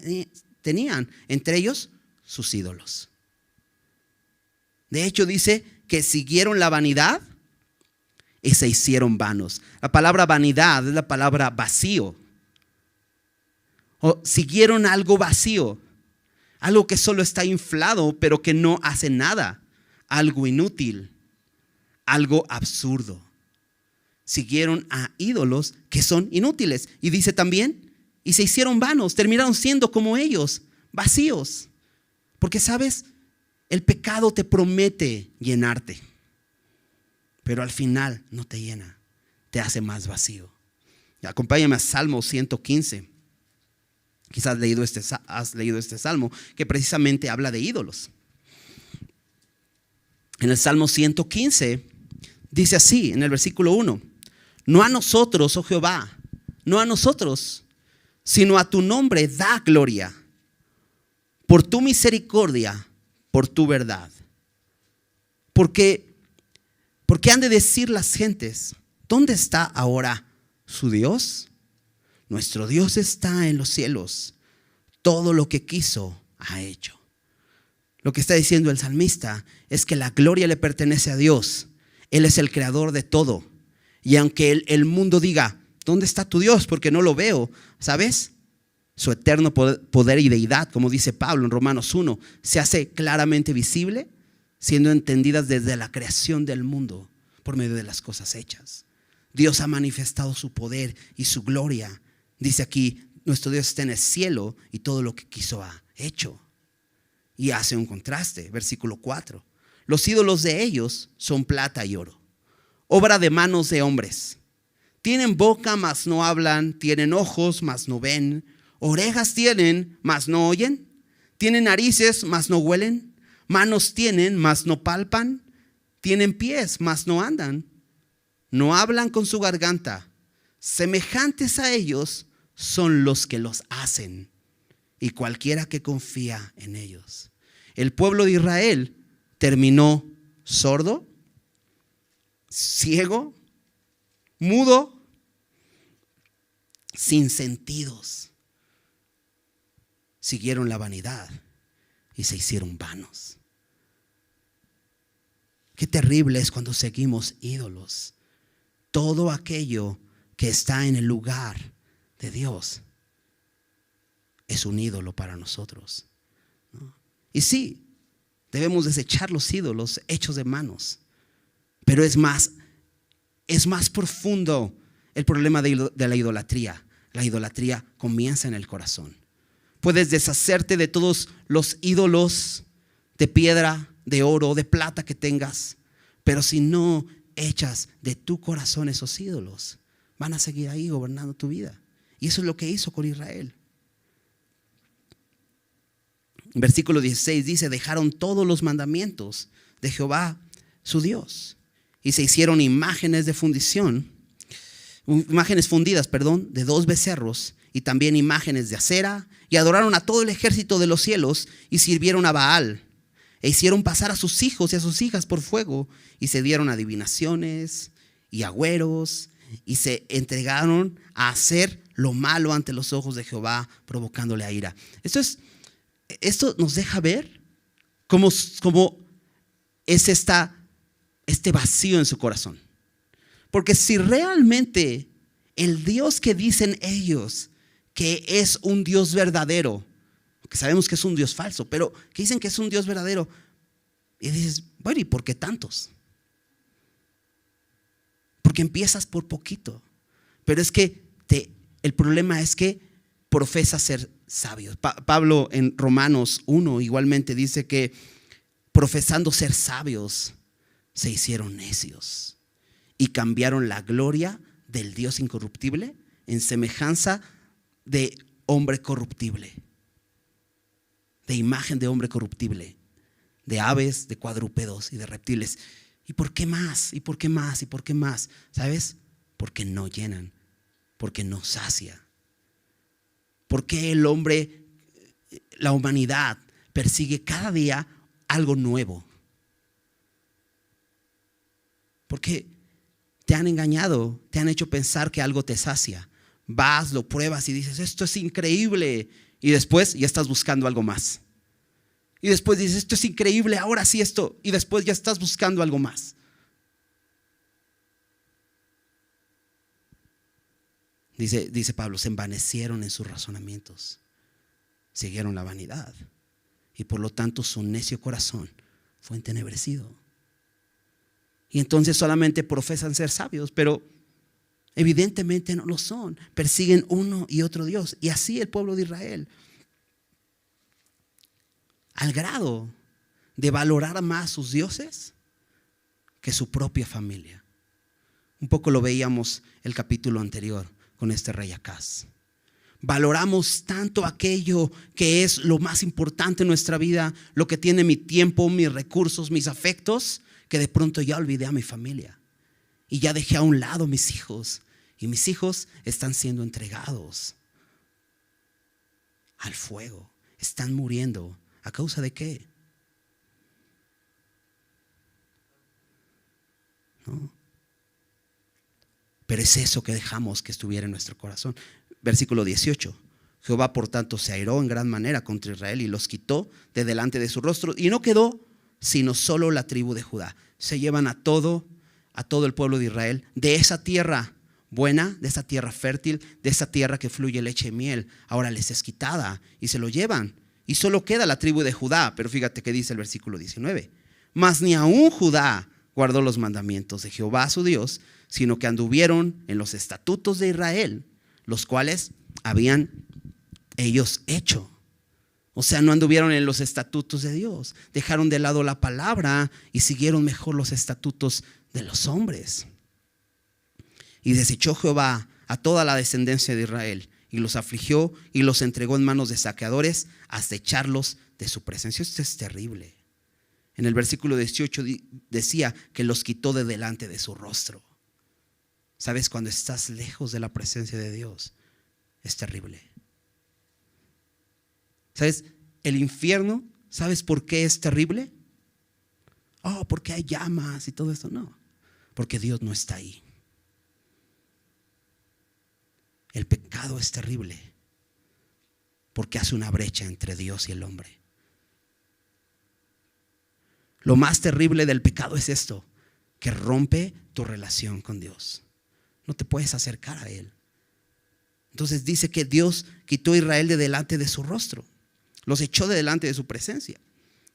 tenían, entre ellos sus ídolos. De hecho dice que siguieron la vanidad y se hicieron vanos. La palabra vanidad es la palabra vacío. O siguieron algo vacío, algo que solo está inflado pero que no hace nada, algo inútil, algo absurdo. Siguieron a ídolos que son inútiles. Y dice también, y se hicieron vanos, terminaron siendo como ellos, vacíos. Porque sabes, el pecado te promete llenarte, pero al final no te llena, te hace más vacío. Acompáñame a Salmo 115. Quizás has leído este salmo que precisamente habla de ídolos. En el Salmo 115 dice así, en el versículo 1, no a nosotros, oh Jehová, no a nosotros, sino a tu nombre da gloria, por tu misericordia, por tu verdad. Porque han de decir las gentes, ¿dónde está ahora su Dios? Nuestro Dios está en los cielos, todo lo que quiso ha hecho. Lo que está diciendo el salmista es que la gloria le pertenece a Dios. Él es el creador de todo. Y aunque el mundo diga, ¿dónde está tu Dios? Porque no lo veo, ¿sabes? Su eterno poder y deidad, como dice Pablo en Romanos 1, se hace claramente visible, siendo entendidas desde la creación del mundo por medio de las cosas hechas. Dios ha manifestado su poder y su gloria. Dice aquí, nuestro Dios está en el cielo y todo lo que quiso ha hecho. Y hace un contraste, versículo 4. Los ídolos de ellos son plata y oro, obra de manos de hombres. Tienen boca, mas no hablan. Tienen ojos, mas no ven. Orejas tienen, mas no oyen. Tienen narices, mas no huelen. Manos tienen, mas no palpan. Tienen pies, mas no andan. No hablan con su garganta. Semejantes a ellos son los que los hacen, y cualquiera que confía en ellos. El pueblo de Israel terminó sordo, ciego, mudo, sin sentidos. Siguieron la vanidad y se hicieron vanos. Qué terrible es cuando seguimos ídolos. Todo aquello que está en el lugar de Dios es un ídolo para nosotros, ¿no? Y sí, debemos desechar los ídolos hechos de manos, Pero es más profundo el problema de la idolatría. La idolatría comienza en el corazón. Puedes deshacerte de todos los ídolos de piedra, de oro, de plata que tengas, pero si no echas de tu corazón esos ídolos, van a seguir ahí gobernando tu vida. Y eso es lo que hizo con Israel. Versículo 16 dice: dejaron todos los mandamientos de Jehová su Dios y se hicieron imágenes fundidas, de 2 becerros y también imágenes de acera, y adoraron a todo el ejército de los cielos y sirvieron a Baal, e hicieron pasar a sus hijos y a sus hijas por fuego, y se dieron adivinaciones y agüeros, y se entregaron a hacer lo malo ante los ojos de Jehová, provocándole a ira. Esto nos deja ver cómo es este vacío en su corazón. Porque si realmente el Dios que dicen ellos que es un Dios verdadero, que sabemos que es un Dios falso, pero que dicen que es un Dios verdadero, y dices, bueno, ¿y por qué tantos? Porque empiezas por poquito. Pero es que el problema es que profesas ser sabios. Pablo en Romanos 1 igualmente dice que profesando ser sabios se hicieron necios y cambiaron la gloria del Dios incorruptible en semejanza de hombre corruptible, de imagen de hombre corruptible, de aves, de cuadrúpedos y de reptiles. ¿Y por qué más? ¿Y por qué más? ¿Y por qué más? ¿Sabes? Porque no llenan, porque no sacia. Porque el hombre, la humanidad, persigue cada día algo nuevo. Porque te han engañado, te han hecho pensar que algo te sacia. Vas, lo pruebas y dices, esto es increíble. Y después ya estás buscando algo más. Y después dices, esto es increíble, ahora sí esto. Y después ya estás buscando algo más. Dice Pablo, se envanecieron en sus razonamientos. Siguieron la vanidad. Y por lo tanto su necio corazón fue entenebrecido. Y entonces solamente profesan ser sabios, pero evidentemente no lo son. Persiguen uno y otro Dios. Y así el pueblo de Israel, al grado de valorar más sus dioses que su propia familia. Un poco lo veíamos el capítulo anterior con este rey Acaz. Valoramos tanto aquello que es lo más importante en nuestra vida, lo que tiene mi tiempo, mis recursos, mis afectos, que de pronto ya olvidé a mi familia y ya dejé a un lado mis hijos, y mis hijos están siendo entregados al fuego, están muriendo. ¿A causa de qué? ¿No? Pero es eso que dejamos que estuviera en nuestro corazón. Versículo 18. Jehová por tanto se airó en gran manera contra Israel y los quitó de delante de su rostro, y no quedó sino solo la tribu de Judá. Se llevan a todo el pueblo de Israel de esa tierra buena, de esa tierra fértil, de esa tierra que fluye leche y miel. Ahora les es quitada y se lo llevan, y solo queda la tribu de Judá. Pero fíjate que dice el versículo 19: mas ni aún Judá guardó los mandamientos de Jehová su Dios, sino que anduvieron en los estatutos de Israel, los cuales habían ellos hecho. O sea, no anduvieron en los estatutos de Dios, dejaron de lado la palabra y siguieron mejor los estatutos de los hombres. Y desechó Jehová a toda la descendencia de Israel, y los afligió y los entregó en manos de saqueadores hasta echarlos de su presencia. Esto es terrible. En el versículo 18 decía que los quitó de delante de su rostro. ¿Sabes? Cuando estás lejos de la presencia de Dios, es terrible. ¿Sabes? El infierno, ¿sabes por qué es terrible? Oh, porque hay llamas y todo esto. No, porque Dios no está ahí. El pecado es terrible porque hace una brecha entre Dios y el hombre. Lo más terrible del pecado es esto, que rompe tu relación con Dios. No te puedes acercar a Él. Entonces dice que Dios quitó a Israel de delante de su rostro, los echó de delante de su presencia.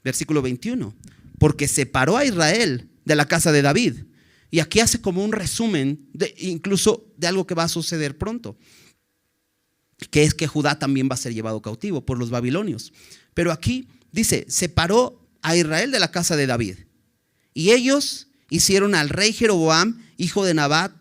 Versículo 21: porque separó a Israel de la casa de David Y aquí hace como un resumen incluso de algo que va a suceder pronto, que es que Judá también va a ser llevado cautivo por los babilonios. Pero aquí dice, separó a Israel de la casa de David. Y ellos hicieron al rey Jeroboam, hijo de Nabat,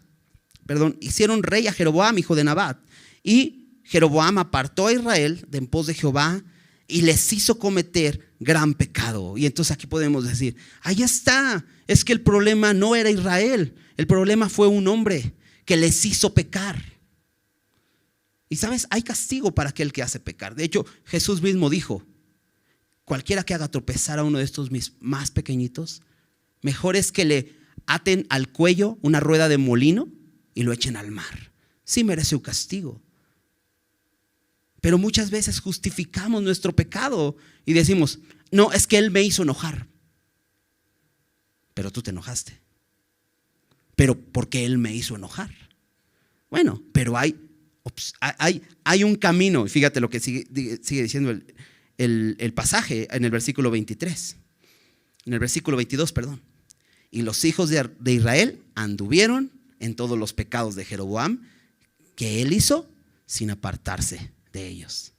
hicieron rey a Jeroboam, hijo de Nabat. Y Jeroboam apartó a Israel de en pos de Jehová y les hizo cometer gran pecado. Y entonces aquí podemos decir, ahí está, es que el problema no era Israel, el problema fue un hombre que les hizo pecar. Y sabes, hay castigo para aquel que hace pecar. De hecho, Jesús mismo dijo, cualquiera que haga tropezar a uno de estos mis más pequeñitos, mejor es que le aten al cuello una rueda de molino y lo echen al mar. Sí merece un castigo. Pero muchas veces justificamos nuestro pecado y decimos, no, es que él me hizo enojar. Pero tú te enojaste. Pero ¿por qué él me hizo enojar? Bueno, pero hay un camino. Fíjate lo que sigue diciendo el pasaje en el versículo 23. En el versículo 22, perdón. Y los hijos de Israel anduvieron en todos los pecados de Jeroboam que él hizo sin apartarse de ellos.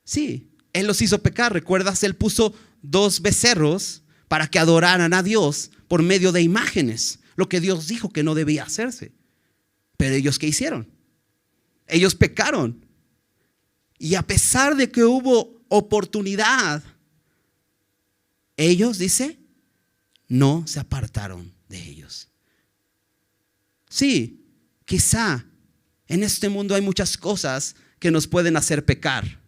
Sí, él los hizo pecar. ¿Recuerdas? Él puso 2 becerros para que adoraran a Dios por medio de imágenes, lo que Dios dijo que no debía hacerse. Pero ellos, ¿qué hicieron? Ellos pecaron. Y a pesar de que hubo oportunidad, ellos, dice, no se apartaron de ellos. Sí, quizá en este mundo hay muchas cosas que nos pueden hacer pecar,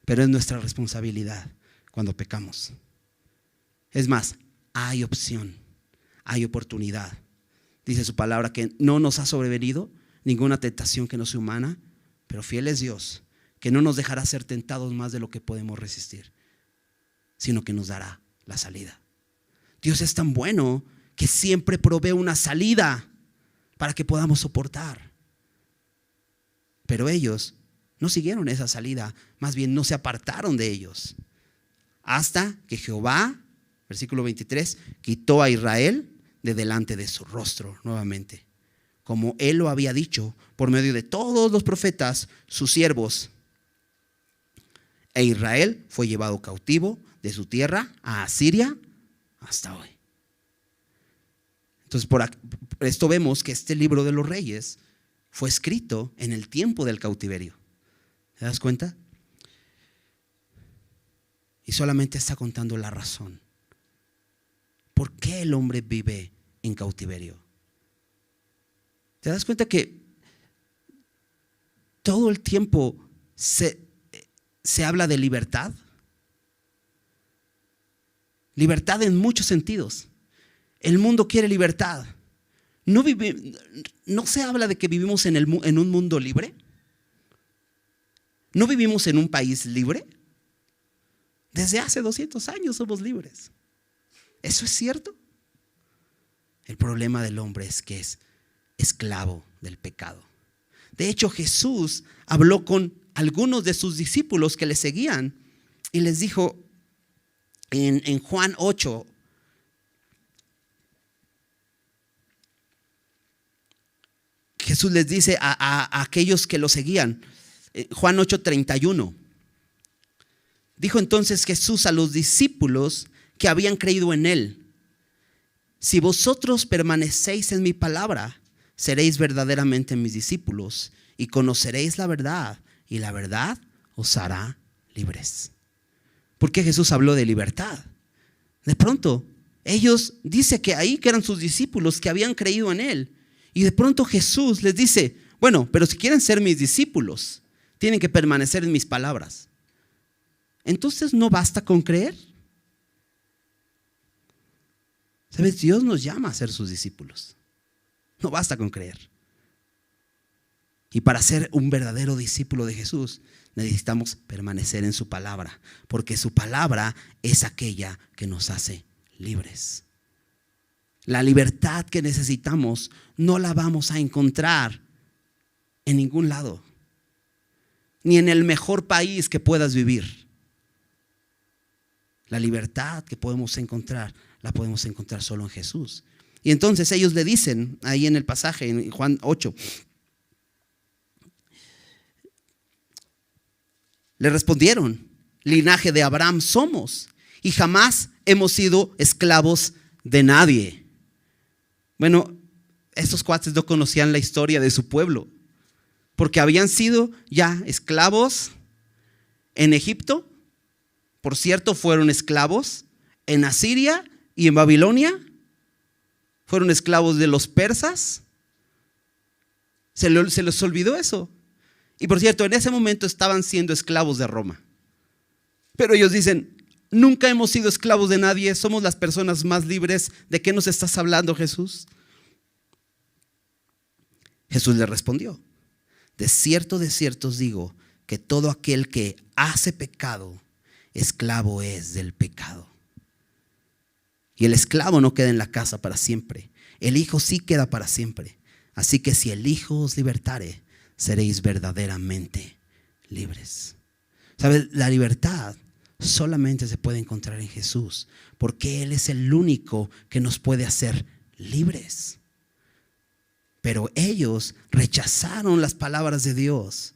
pero es nuestra responsabilidad cuando pecamos. Es más, hay opción, hay oportunidad. Dice su palabra que no nos ha sobrevenido ninguna tentación que no sea humana, pero fiel es Dios, que no nos dejará ser tentados más de lo que podemos resistir, sino que nos dará la salida. Dios es tan bueno que siempre provee una salida para que podamos soportar. Pero ellos no siguieron esa salida, más bien no se apartaron de ellos. Hasta que Jehová, versículo 23, quitó a Israel de delante de su rostro nuevamente, como él lo había dicho por medio de todos los profetas, sus siervos. E Israel fue llevado cautivo de su tierra a Asiria hasta hoy. Entonces por esto vemos que este libro de los Reyes fue escrito en el tiempo del cautiverio. ¿Te das cuenta? Y solamente está contando la razón. ¿Por qué el hombre vive en cautiverio? ¿Te das cuenta que todo el tiempo se habla de libertad? Libertad en muchos sentidos. El mundo quiere libertad. No se habla de que vivimos en un mundo libre. ¿No vivimos en un país libre? Desde hace 200 años somos libres. ¿Eso es cierto? El problema del hombre es que es esclavo del pecado. De hecho, Jesús habló con algunos de sus discípulos que le seguían y les dijo en Juan 8, Jesús les dice a aquellos que lo seguían, Juan 8:31. Dijo entonces Jesús a los discípulos que habían creído en él: si vosotros permanecéis en mi palabra, seréis verdaderamente mis discípulos y conoceréis la verdad, y la verdad os hará libres. ¿Por qué Jesús habló de libertad? De pronto, ellos, dice que ahí que eran sus discípulos que habían creído en él. Y de pronto Jesús les dice, bueno, pero si quieren ser mis discípulos, tienen que permanecer en mis palabras. Entonces, ¿no basta con creer? ¿Sabes? Dios nos llama a ser sus discípulos. No basta con creer. Y para ser un verdadero discípulo de Jesús, necesitamos permanecer en su palabra, porque su palabra es aquella que nos hace libres. La libertad que necesitamos no la vamos a encontrar en ningún lado, ni en el mejor país que puedas vivir. La libertad que podemos encontrar, la podemos encontrar solo en Jesús. Y entonces ellos le dicen, ahí en el pasaje, en Juan 8, le respondieron: linaje de Abraham somos y jamás hemos sido esclavos de nadie. Bueno, estos cuates no conocían la historia de su pueblo, porque habían sido ya esclavos en Egipto. Por cierto, fueron esclavos en Asiria y en Babilonia. Fueron esclavos de los persas. Se les olvidó eso. Y por cierto, en ese momento estaban siendo esclavos de Roma. Pero ellos dicen: nunca hemos sido esclavos de nadie, somos las personas más libres. ¿De qué nos estás hablando, Jesús? Jesús le respondió: de cierto os digo, que todo aquel que hace pecado, esclavo es del pecado. Y el esclavo no queda en la casa para siempre, el Hijo sí queda para siempre. Así que si el Hijo os libertare, seréis verdaderamente libres. ¿Sabes? La libertad solamente se puede encontrar en Jesús, porque Él es el único que nos puede hacer libres. Pero ellos rechazaron las palabras de Dios.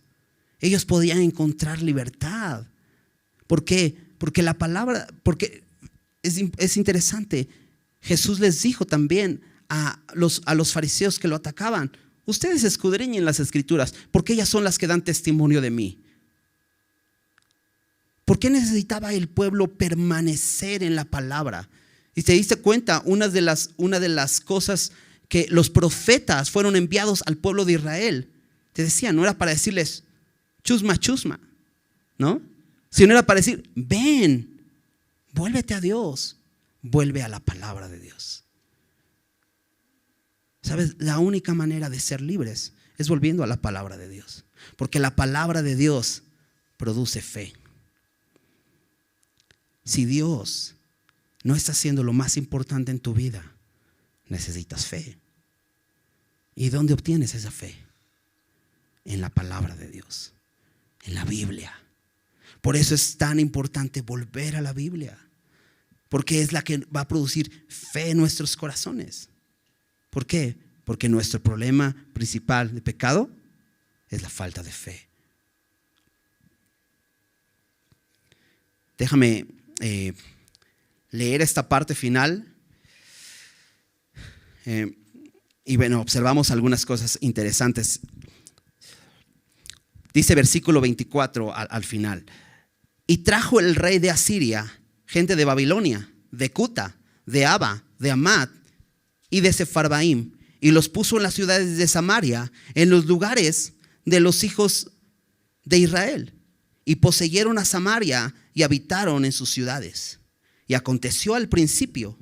Ellos podían encontrar libertad. ¿Por qué? Porque la palabra, porque es interesante. Jesús les dijo también a los fariseos que lo atacaban: ustedes escudriñen las escrituras, porque ellas son las que dan testimonio de mí. ¿Por qué necesitaba el pueblo permanecer en la palabra? Y te diste cuenta, una de las cosas que los profetas fueron enviados al pueblo de Israel, te decía, no era para decirles chusma, chusma, ¿no? Sino era para decir: ven, vuélvete a Dios, vuelve a la palabra de Dios. ¿Sabes? La única manera de ser libres es volviendo a la palabra de Dios, porque la palabra de Dios produce fe. Si Dios no está haciendo lo más importante en tu vida, necesitas fe. ¿Y dónde obtienes esa fe? En la palabra de Dios, en la Biblia. Por eso es tan importante volver a la Biblia, porque es la que va a producir fe en nuestros corazones. ¿Por qué? Porque nuestro problema principal de pecado es la falta de fe. Déjame leer esta parte final. Y bueno, observamos algunas cosas interesantes. Dice versículo 24 al final: y trajo el rey de Asiria gente de Babilonia, de Cuta, de Aba, de Amat y de Sefarbaim, y los puso en las ciudades de Samaria, en los lugares de los hijos de Israel, y poseyeron a Samaria y habitaron en sus ciudades. Y aconteció al principio,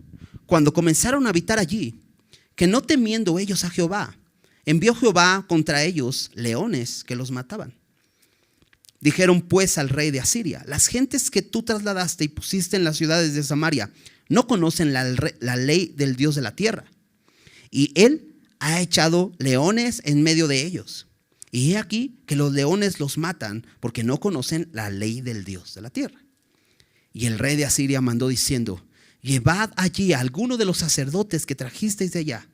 cuando comenzaron a habitar allí, que no temiendo ellos a Jehová, envió Jehová contra ellos leones que los mataban. Dijeron pues al rey de Asiria: las gentes que tú trasladaste y pusiste en las ciudades de Samaria no conocen la ley del Dios de la tierra, y él ha echado leones en medio de ellos. Y he aquí que los leones los matan porque no conocen la ley del Dios de la tierra. Y el rey de Asiria mandó diciendo: llevad allí a alguno de los sacerdotes que trajisteis de allá,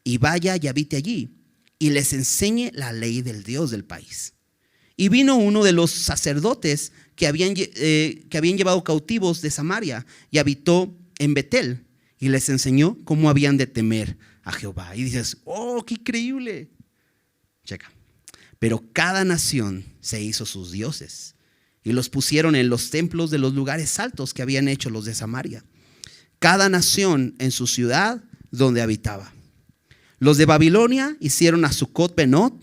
y vaya y habite allí, y les enseñe la ley del Dios del país. Y vino uno de los sacerdotes que habían llevado cautivos de Samaria, y habitó en Betel, y les enseñó cómo habían de temer a Jehová. Y dices: ¡oh, qué increíble! Checa. Pero cada nación se hizo sus dioses, y los pusieron en los templos de los lugares altos que habían hecho los de Samaria, cada nación en su ciudad donde habitaba. Los de Babilonia hicieron a Sucot Benot,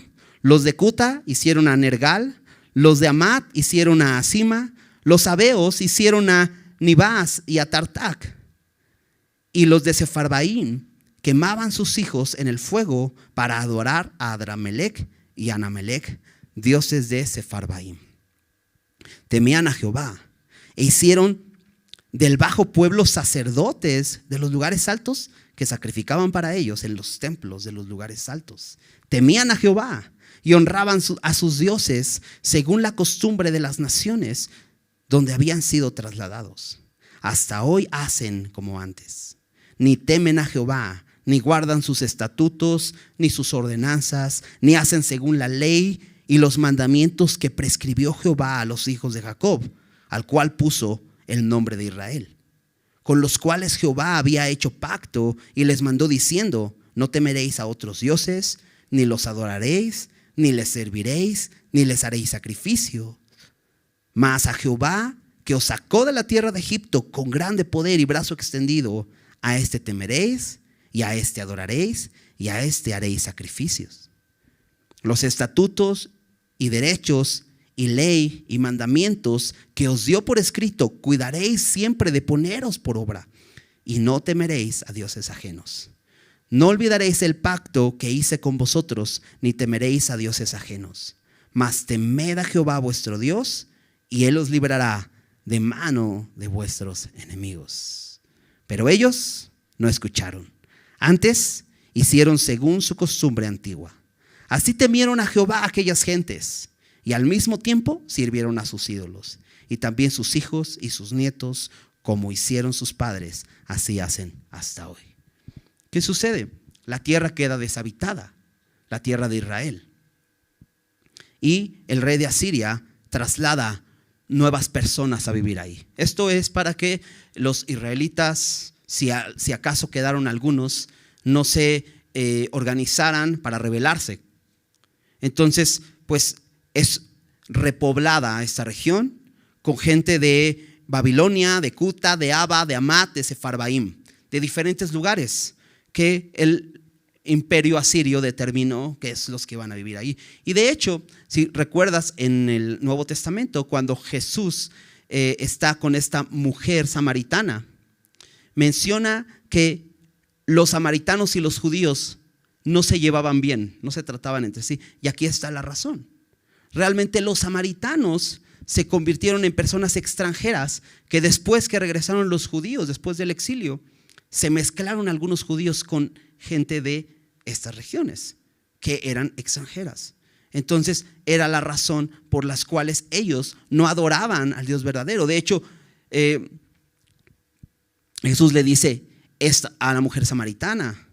los de Cuta hicieron a Nergal, los de Amat hicieron a Asima, los sabeos hicieron a Nibás y a Tartac, y los de Sefarbaim quemaban sus hijos en el fuego para adorar a Adramelech y Anamelech, dioses de Sefarbaim. Temían a Jehová e hicieron del bajo pueblo sacerdotes de los lugares altos que sacrificaban para ellos en los templos de los lugares altos. Temían a Jehová y honraban a sus dioses según la costumbre de las naciones donde habían sido trasladados. Hasta hoy hacen como antes. Ni temen a Jehová ni guardan sus estatutos, ni sus ordenanzas, ni hacen según la ley y los mandamientos que prescribió Jehová a los hijos de Jacob, al cual puso el nombre de Israel, con los cuales Jehová había hecho pacto y les mandó diciendo: no temeréis a otros dioses, ni los adoraréis, ni les serviréis, ni les haréis sacrificio. Mas a Jehová, que os sacó de la tierra de Egipto con grande poder y brazo extendido, a este temeréis, y a este adoraréis, y a este haréis sacrificios. Los estatutos y derechos y ley y mandamientos que os dio por escrito cuidaréis siempre de poneros por obra, y no temeréis a dioses ajenos. No olvidaréis el pacto que hice con vosotros, ni temeréis a dioses ajenos. Mas temed a Jehová vuestro Dios, y Él os librará de mano de vuestros enemigos. Pero ellos no escucharon. Antes hicieron según su costumbre antigua. Así temieron a Jehová aquellas gentes, y al mismo tiempo sirvieron a sus ídolos. Y también sus hijos y sus nietos, como hicieron sus padres, así hacen hasta hoy. ¿Qué sucede? La tierra queda deshabitada, la tierra de Israel. Y el rey de Asiria traslada nuevas personas a vivir ahí. Esto es para que los israelitas, si acaso quedaron algunos, no se organizaran para rebelarse. Entonces, pues es repoblada esta región con gente de Babilonia, de Cuta, de Aba, de Amat, de Sefarbaim, de diferentes lugares que el imperio asirio determinó que es los que van a vivir ahí. Y de hecho, si recuerdas en el Nuevo Testamento, cuando Jesús está con esta mujer samaritana, menciona que los samaritanos y los judíos no se llevaban bien, no se trataban entre sí. Y aquí está la razón. Realmente los samaritanos se convirtieron en personas extranjeras que después que regresaron los judíos, después del exilio, se mezclaron algunos judíos con gente de estas regiones que eran extranjeras. Entonces era la razón por las cuales ellos no adoraban al Dios verdadero. De hecho, Jesús le dice a la mujer samaritana: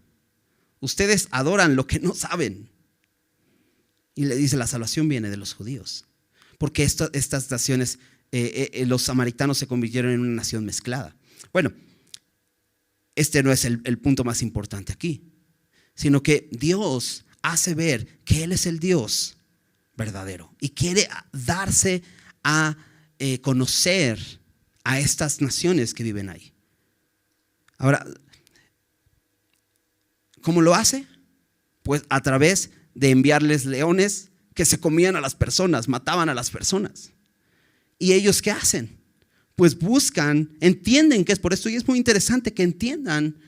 ustedes adoran lo que no saben. Y le dice: la salvación viene de los judíos, porque estas naciones, los samaritanos se convirtieron en una nación mezclada. Bueno, este no es el punto más importante aquí, sino que Dios hace ver que Él es el Dios verdadero y quiere darse a conocer a estas naciones que viven ahí. Ahora, ¿cómo lo hace? Pues a través de enviarles leones que se comían a las personas, mataban a las personas. ¿Y ellos qué hacen? Pues buscan, entienden que es por esto, y es muy interesante que entiendan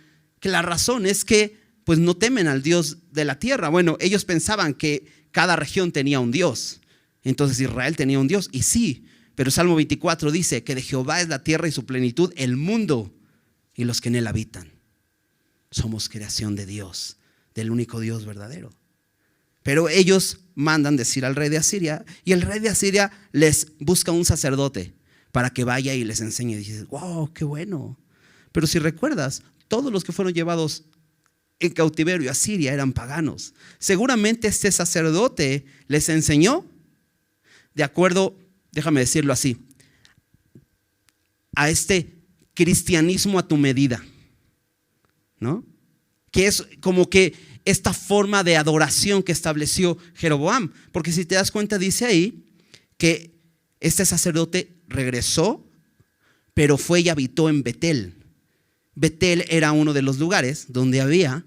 que la razón es que pues no temen al Dios de la tierra. Bueno, ellos pensaban que cada región tenía un Dios, entonces Israel tenía un Dios, y sí, pero Salmo 24 dice que de Jehová es la tierra y su plenitud, el mundo y los que en él habitan. Somos creación de Dios, del único Dios verdadero. Pero ellos mandan decir al rey de Asiria, y el rey de Asiria les busca un sacerdote para que vaya y les enseñe. Y dices: wow, qué bueno. Pero si recuerdas, todos los que fueron llevados en cautiverio a Siria eran paganos. Seguramente este sacerdote les enseñó de acuerdo, déjame decirlo así, a este cristianismo a tu medida, ¿no? Que es como que esta forma de adoración que estableció Jeroboam. Porque si te das cuenta, dice ahí que este sacerdote regresó, pero fue y habitó en Betel. Betel era uno de los lugares donde había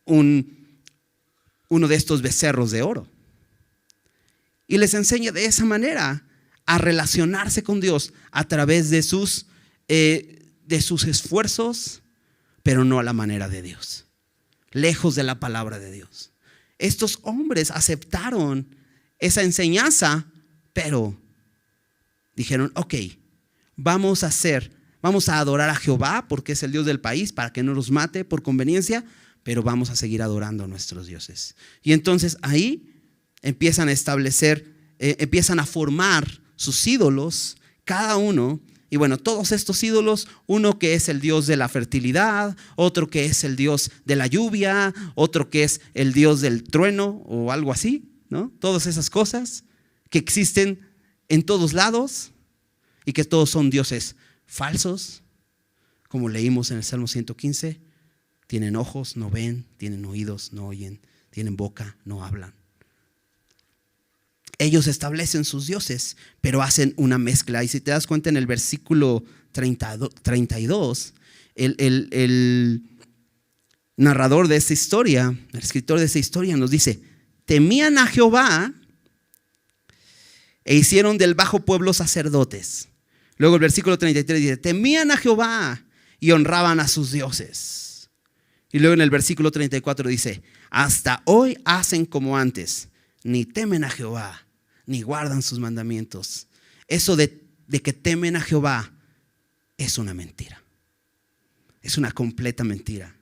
uno de estos becerros de oro. Y les enseña de esa manera a relacionarse con Dios a través de sus esfuerzos, pero no a la manera de Dios, lejos de la palabra de Dios. Estos hombres aceptaron esa enseñanza, pero dijeron: ok, vamos a adorar a Jehová porque es el Dios del país, para que no nos mate por conveniencia, pero vamos a seguir adorando a nuestros dioses. Y entonces ahí empiezan a establecer, empiezan a formar sus ídolos, cada uno, Y bueno, todos estos ídolos, uno que es el dios de la fertilidad, otro que es el dios de la lluvia, otro que es el dios del trueno o algo así, ¿no? Todas esas cosas que existen en todos lados y que todos son dioses falsos, como leímos en el Salmo 115. Tienen ojos, no ven, tienen oídos, no oyen, tienen boca, no hablan. Ellos establecen sus dioses, pero hacen una mezcla. Y si te das cuenta en el versículo 32, el narrador de esta historia, el escritor de esta historia nos dice: temían a Jehová e hicieron del bajo pueblo sacerdotes. Luego el versículo 33 dice: temían a Jehová y honraban a sus dioses. Y luego en el versículo 34 dice: hasta hoy hacen como antes, ni temen a Jehová, ni guardan sus mandamientos. Eso de que temen a Jehová es una mentira. Es una completa mentira.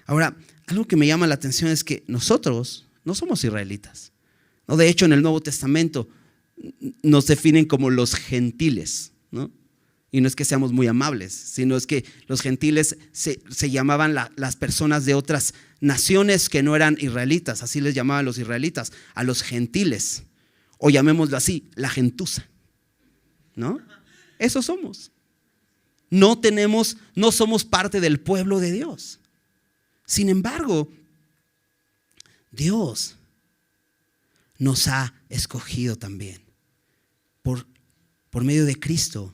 Ahora, algo que me llama la atención es que nosotros no somos israelitas, ¿no? De hecho, en el Nuevo Testamento nos definen como los gentiles, ¿no? Y no es que seamos muy amables, sino es que los gentiles se llamaban las personas de otras naciones que no eran israelitas. Así les llamaban los israelitas, a los gentiles. O llamémoslo así, la gentuza, ¿no? Eso somos. No somos parte del pueblo de Dios. Sin embargo, Dios nos ha escogido también. Por medio de Cristo,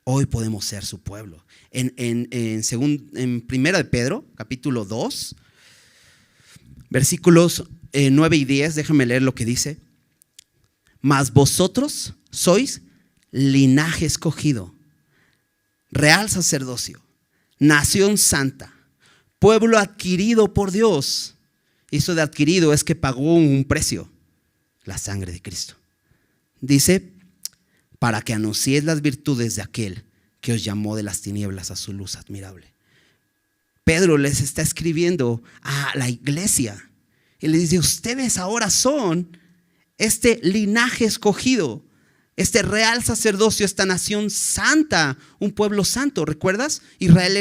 hoy podemos ser su pueblo. En Primera de Pedro, capítulo 2, versículos 9 y 10, déjame leer lo que dice. Mas vosotros sois linaje escogido, real sacerdocio, nación santa, pueblo adquirido por Dios. Eso de adquirido es que pagó un precio, la sangre de Cristo. Dice: para que anunciéis las virtudes de aquel que os llamó de las tinieblas a su luz admirable. Pedro les está escribiendo a la iglesia y les dice: ustedes ahora son este linaje escogido, este real sacerdocio, esta nación santa, un pueblo santo. ¿Recuerdas? Israel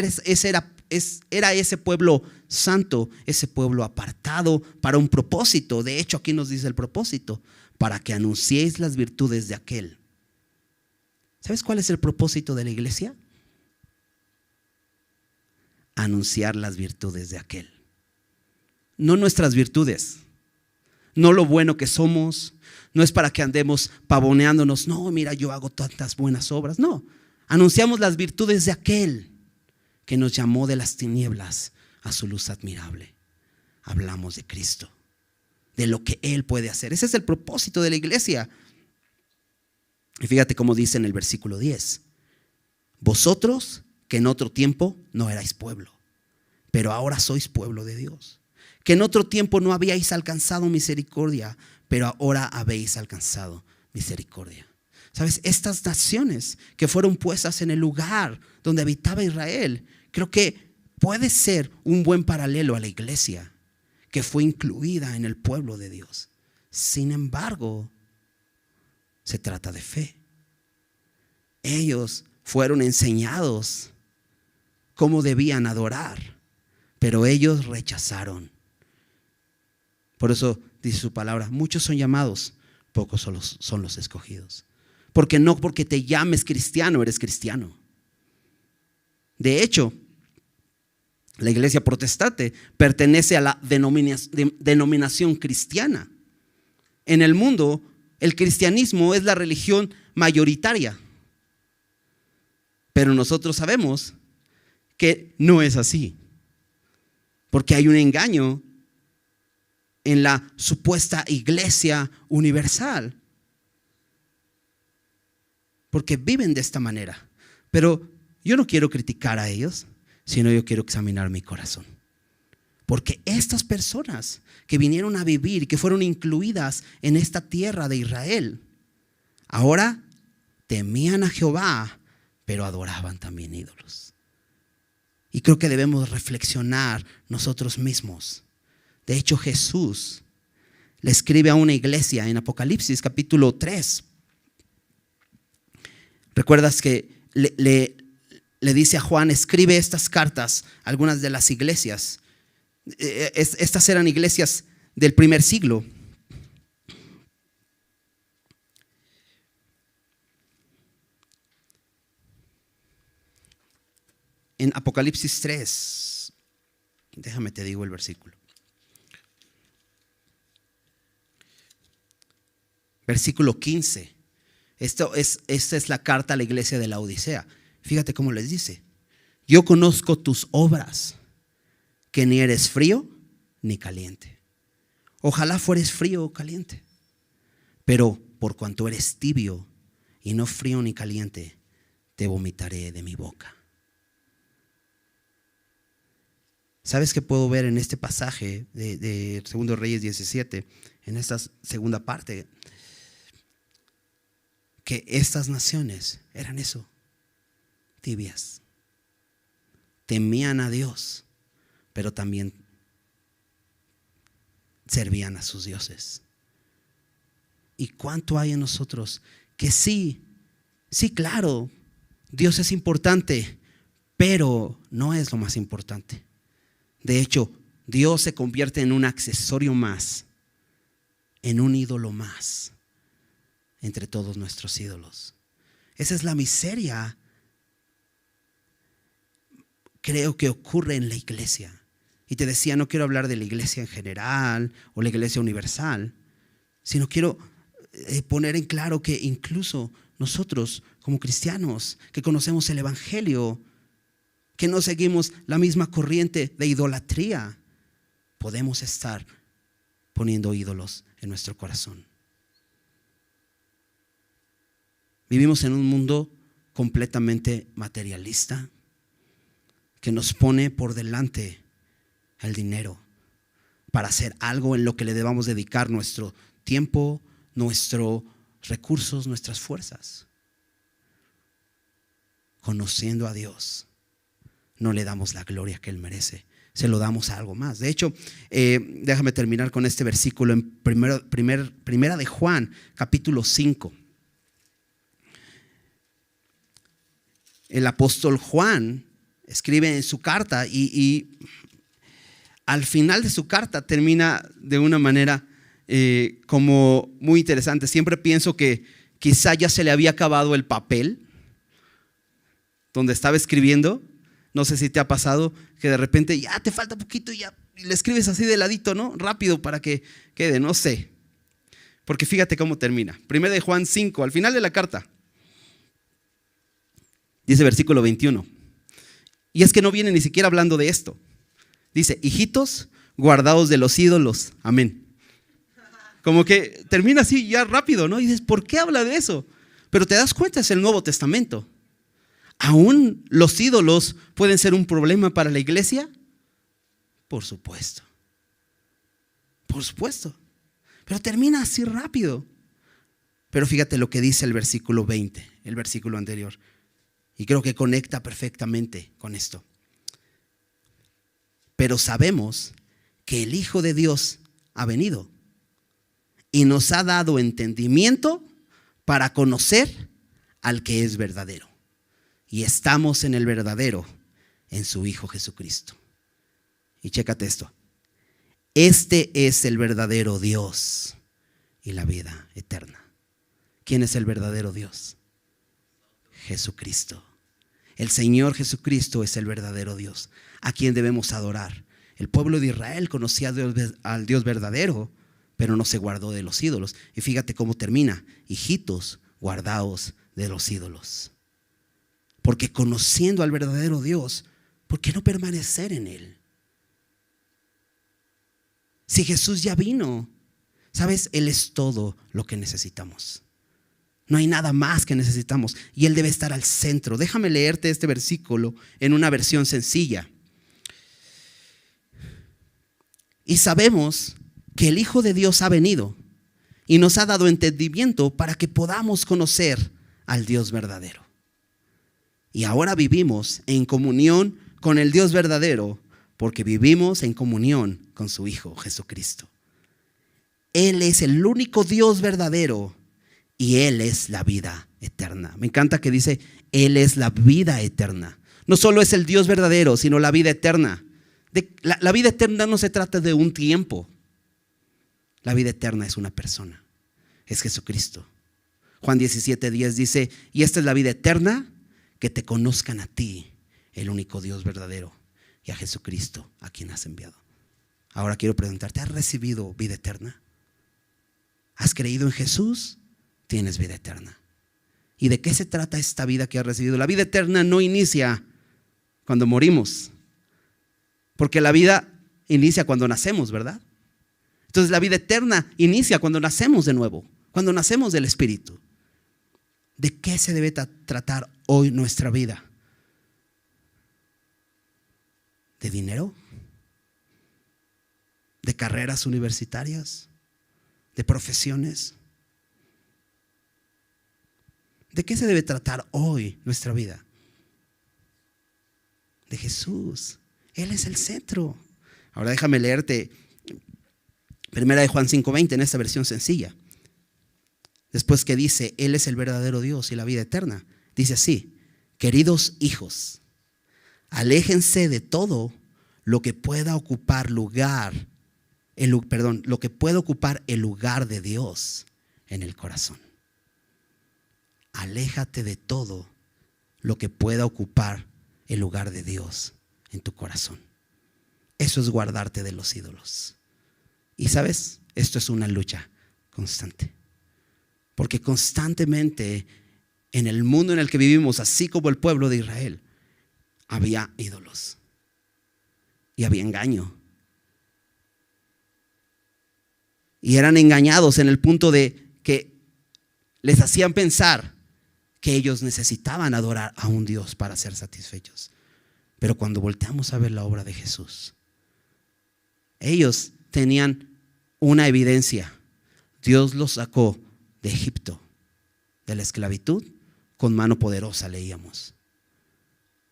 era ese pueblo santo, ese pueblo apartado para un propósito. De hecho, aquí nos dice el propósito: para que anunciéis las virtudes de aquel. ¿Sabes cuál es el propósito de la iglesia? Anunciar las virtudes de aquel. No nuestras virtudes, no lo bueno que somos, no es para que andemos pavoneándonos. No, mira, yo hago tantas buenas obras. No, anunciamos las virtudes de aquel que nos llamó de las tinieblas a su luz admirable. Hablamos de Cristo, de lo que Él puede hacer. Ese es el propósito de la iglesia. Y fíjate cómo dice en el versículo 10: vosotros que en otro tiempo no erais pueblo, pero ahora sois pueblo de Dios. Que en otro tiempo no habíais alcanzado misericordia, pero ahora habéis alcanzado misericordia. ¿Sabes? Estas naciones que fueron puestas en el lugar donde habitaba Israel, creo que puede ser un buen paralelo a la iglesia que fue incluida en el pueblo de Dios. Sin embargo, se trata de fe. Ellos fueron enseñados cómo debían adorar, pero ellos rechazaron. Por eso dice su palabra: muchos son llamados, pocos son los escogidos. Porque no porque te llames cristiano eres cristiano. De hecho, la iglesia protestante pertenece a la denominación cristiana. En el mundo, el cristianismo es la religión mayoritaria. Pero nosotros sabemos que no es así, porque hay un engaño en la supuesta iglesia universal, porque viven de esta manera. Pero yo no quiero criticar a ellos, sino yo quiero examinar mi corazón, porque estas personas que vinieron a vivir, que fueron incluidas en esta tierra de Israel, ahora temían a Jehová, pero adoraban también ídolos. Y creo que debemos reflexionar nosotros mismos. De hecho, Jesús le escribe a una iglesia en Apocalipsis capítulo 3. ¿Recuerdas que le dice a Juan, escribe estas cartas a algunas de las iglesias? Estas eran iglesias del primer siglo. En Apocalipsis 3, déjame te digo el versículo. Versículo 15. Esta es la carta a la iglesia de la Odisea. Fíjate cómo les dice: yo conozco tus obras, que ni eres frío ni caliente. Ojalá fueres frío o caliente. Pero por cuanto eres tibio y no frío ni caliente, te vomitaré de mi boca. ¿Sabes qué puedo ver en este pasaje de 2 Reyes 17? En esta segunda parte, que estas naciones eran eso, tibias. Temían a Dios, pero también servían a sus dioses. ¿Y cuánto hay en nosotros que sí, claro, Dios es importante, pero no es lo más importante? De hecho, Dios se convierte en un accesorio más, en un ídolo más entre todos nuestros ídolos. Esa es la miseria, creo que ocurre en la iglesia. Y te decía, no quiero hablar de la iglesia en general o la iglesia universal, sino quiero poner en claro que incluso nosotros como cristianos que conocemos el evangelio, que no seguimos la misma corriente de idolatría, podemos estar poniendo ídolos en nuestro corazón. Vivimos en un mundo completamente materialista que nos pone por delante el dinero para hacer algo en lo que le debamos dedicar nuestro tiempo, nuestros recursos, nuestras fuerzas. Conociendo a Dios, no le damos la gloria que Él merece, se lo damos a algo más. De hecho, déjame terminar con este versículo en primera de Juan, capítulo 5. El apóstol Juan escribe en su carta y al final de su carta termina de una manera como muy interesante. Siempre pienso que quizá ya se le había acabado el papel donde estaba escribiendo. No sé si te ha pasado que de repente ya te falta poquito y ya le escribes así de ladito, ¿no? Rápido para que quede, no sé. Porque fíjate cómo termina. 1 Juan 5, al final de la carta. Dice versículo 21. Y es que no viene ni siquiera hablando de esto. Dice, hijitos, guardaos de los ídolos. Amén. Como que termina así ya rápido, ¿no? Y dices, ¿por qué habla de eso? Pero te das cuenta, es el Nuevo Testamento. ¿Aún los ídolos pueden ser un problema para la iglesia? Por supuesto. Por supuesto. Pero termina así rápido. Pero fíjate lo que dice el versículo 20, el versículo anterior. Y creo que conecta perfectamente con esto. Pero sabemos que el Hijo de Dios ha venido y nos ha dado entendimiento para conocer al que es verdadero. Y estamos en el verdadero, en su Hijo Jesucristo. Y chécate esto. Este es el verdadero Dios y la vida eterna. ¿Quién es el verdadero Dios? Jesucristo. El Señor Jesucristo es el verdadero Dios, a quien debemos adorar. El pueblo de Israel conocía al Dios verdadero, pero no se guardó de los ídolos. Y fíjate cómo termina. Hijitos, guardaos de los ídolos. Porque conociendo al verdadero Dios, ¿por qué no permanecer en Él? Si Jesús ya vino, ¿sabes? Él es todo lo que necesitamos. No hay nada más que necesitamos y Él debe estar al centro. Déjame leerte este versículo en una versión sencilla. Y sabemos que el Hijo de Dios ha venido y nos ha dado entendimiento para que podamos conocer al Dios verdadero. Y ahora vivimos en comunión con el Dios verdadero porque vivimos en comunión con su Hijo Jesucristo. Él es el único Dios verdadero y Él es la vida eterna. Me encanta que dice, Él es la vida eterna. No solo es el Dios verdadero, sino la vida eterna. La vida eterna no se trata de un tiempo. La vida eterna es una persona, es Jesucristo. Juan 17:10 dice, y esta es la vida eterna, que te conozcan a ti, el único Dios verdadero, y a Jesucristo, a quien has enviado. Ahora quiero preguntarte, ¿has recibido vida eterna? ¿Has creído en Jesús? Tienes vida eterna. ¿Y de qué se trata esta vida que has recibido? La vida eterna no inicia cuando morimos, porque la vida inicia cuando nacemos, ¿verdad? Entonces la vida eterna inicia cuando nacemos de nuevo, cuando nacemos del Espíritu. ¿De qué se debe tratar hoy nuestra vida? ¿De dinero? ¿De carreras universitarias? ¿De profesiones? ¿De qué se debe tratar hoy nuestra vida? De Jesús. Él es el centro. Ahora déjame leerte 1 Juan 5:20 en esta versión sencilla. Después que dice, Él es el verdadero Dios y la vida eterna, dice así: queridos hijos, aléjense de todo lo que pueda ocupar lo que pueda ocupar el lugar de Dios en el corazón. Aléjate de todo lo que pueda ocupar el lugar de Dios en tu corazón. Eso es guardarte de los ídolos. Y sabes, esto es una lucha constante. Porque constantemente en el mundo en el que vivimos, así como el pueblo de Israel, había ídolos y había engaño. Y eran engañados en el punto de que les hacían pensar que ellos necesitaban adorar a un Dios para ser satisfechos. Pero cuando volteamos a ver la obra de Jesús, ellos tenían una evidencia. Dios los sacó de Egipto, de la esclavitud, con mano poderosa, leíamos.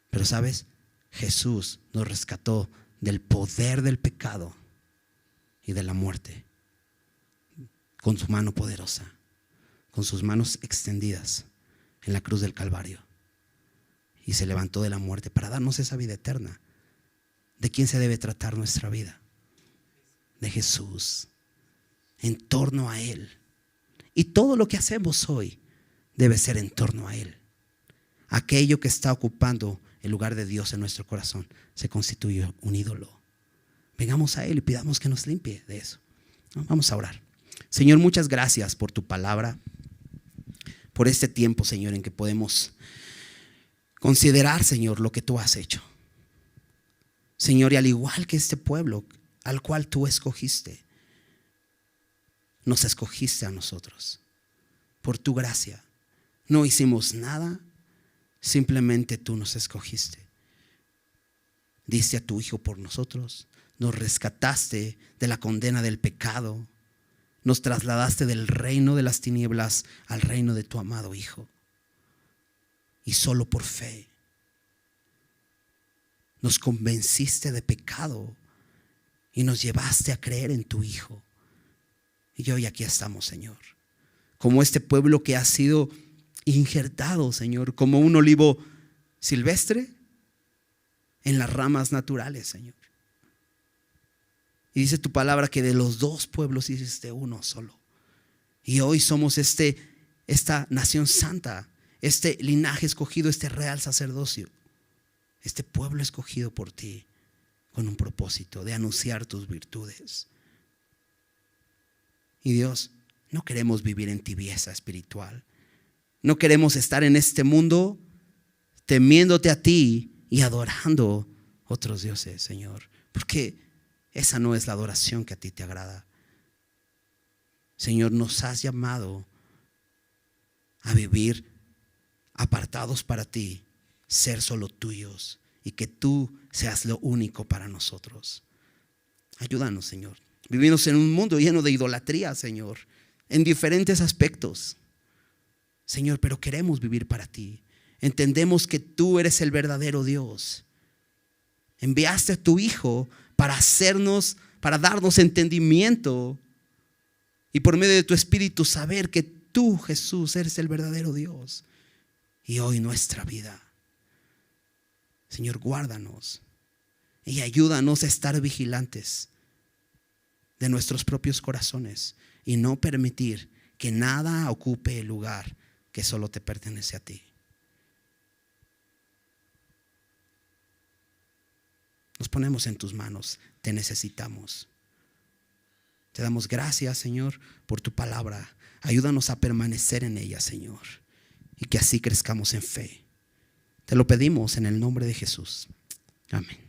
Pero sabes, Jesús nos rescató del poder del pecado y de la muerte, con su mano poderosa, con sus manos extendidas en la cruz del Calvario. Y se levantó de la muerte para darnos esa vida eterna. ¿De quién se debe tratar nuestra vida? De Jesús, en torno a Él. Y todo lo que hacemos hoy debe ser en torno a Él. Aquello que está ocupando el lugar de Dios en nuestro corazón se constituye un ídolo. Vengamos a Él y pidamos que nos limpie de eso. Vamos a orar. Señor, muchas gracias por tu palabra, por este tiempo, Señor, en que podemos considerar, Señor, lo que tú has hecho. Señor, y al igual que este pueblo al cual tú escogiste, nos escogiste a nosotros por tu gracia. No hicimos nada, simplemente tú nos escogiste. Diste a tu Hijo por nosotros, nos rescataste de la condena del pecado, nos trasladaste del reino de las tinieblas al reino de tu amado Hijo. Y solo por fe nos convenciste de pecado y nos llevaste a creer en tu Hijo. Y hoy aquí estamos, Señor, como este pueblo que ha sido injertado, Señor, como un olivo silvestre en las ramas naturales, Señor. Y dice tu palabra que de los dos pueblos hiciste uno solo. Y hoy somos esta nación santa, este linaje escogido, este real sacerdocio, este pueblo escogido por ti con un propósito de anunciar tus virtudes. Y Dios, no queremos vivir en tibieza espiritual. No queremos estar en este mundo temiéndote a ti y adorando otros dioses, Señor, porque esa no es la adoración que a ti te agrada. Señor, nos has llamado a vivir apartados para ti, ser solo tuyos y que tú seas lo único para nosotros. Ayúdanos, Señor. Vivimos en un mundo lleno de idolatría, Señor, en diferentes aspectos. Señor, pero queremos vivir para ti. Entendemos que tú eres el verdadero Dios. Enviaste a tu Hijo para darnos entendimiento y por medio de tu Espíritu saber que tú, Jesús, eres el verdadero Dios. Y hoy nuestra vida, Señor, guárdanos y ayúdanos a estar vigilantes de nuestros propios corazones y no permitir que nada ocupe el lugar que solo te pertenece a ti. Nos ponemos en tus manos, te necesitamos. Te damos gracias, Señor, por tu palabra. Ayúdanos a permanecer en ella, Señor, y que así crezcamos en fe. Te lo pedimos en el nombre de Jesús. Amén.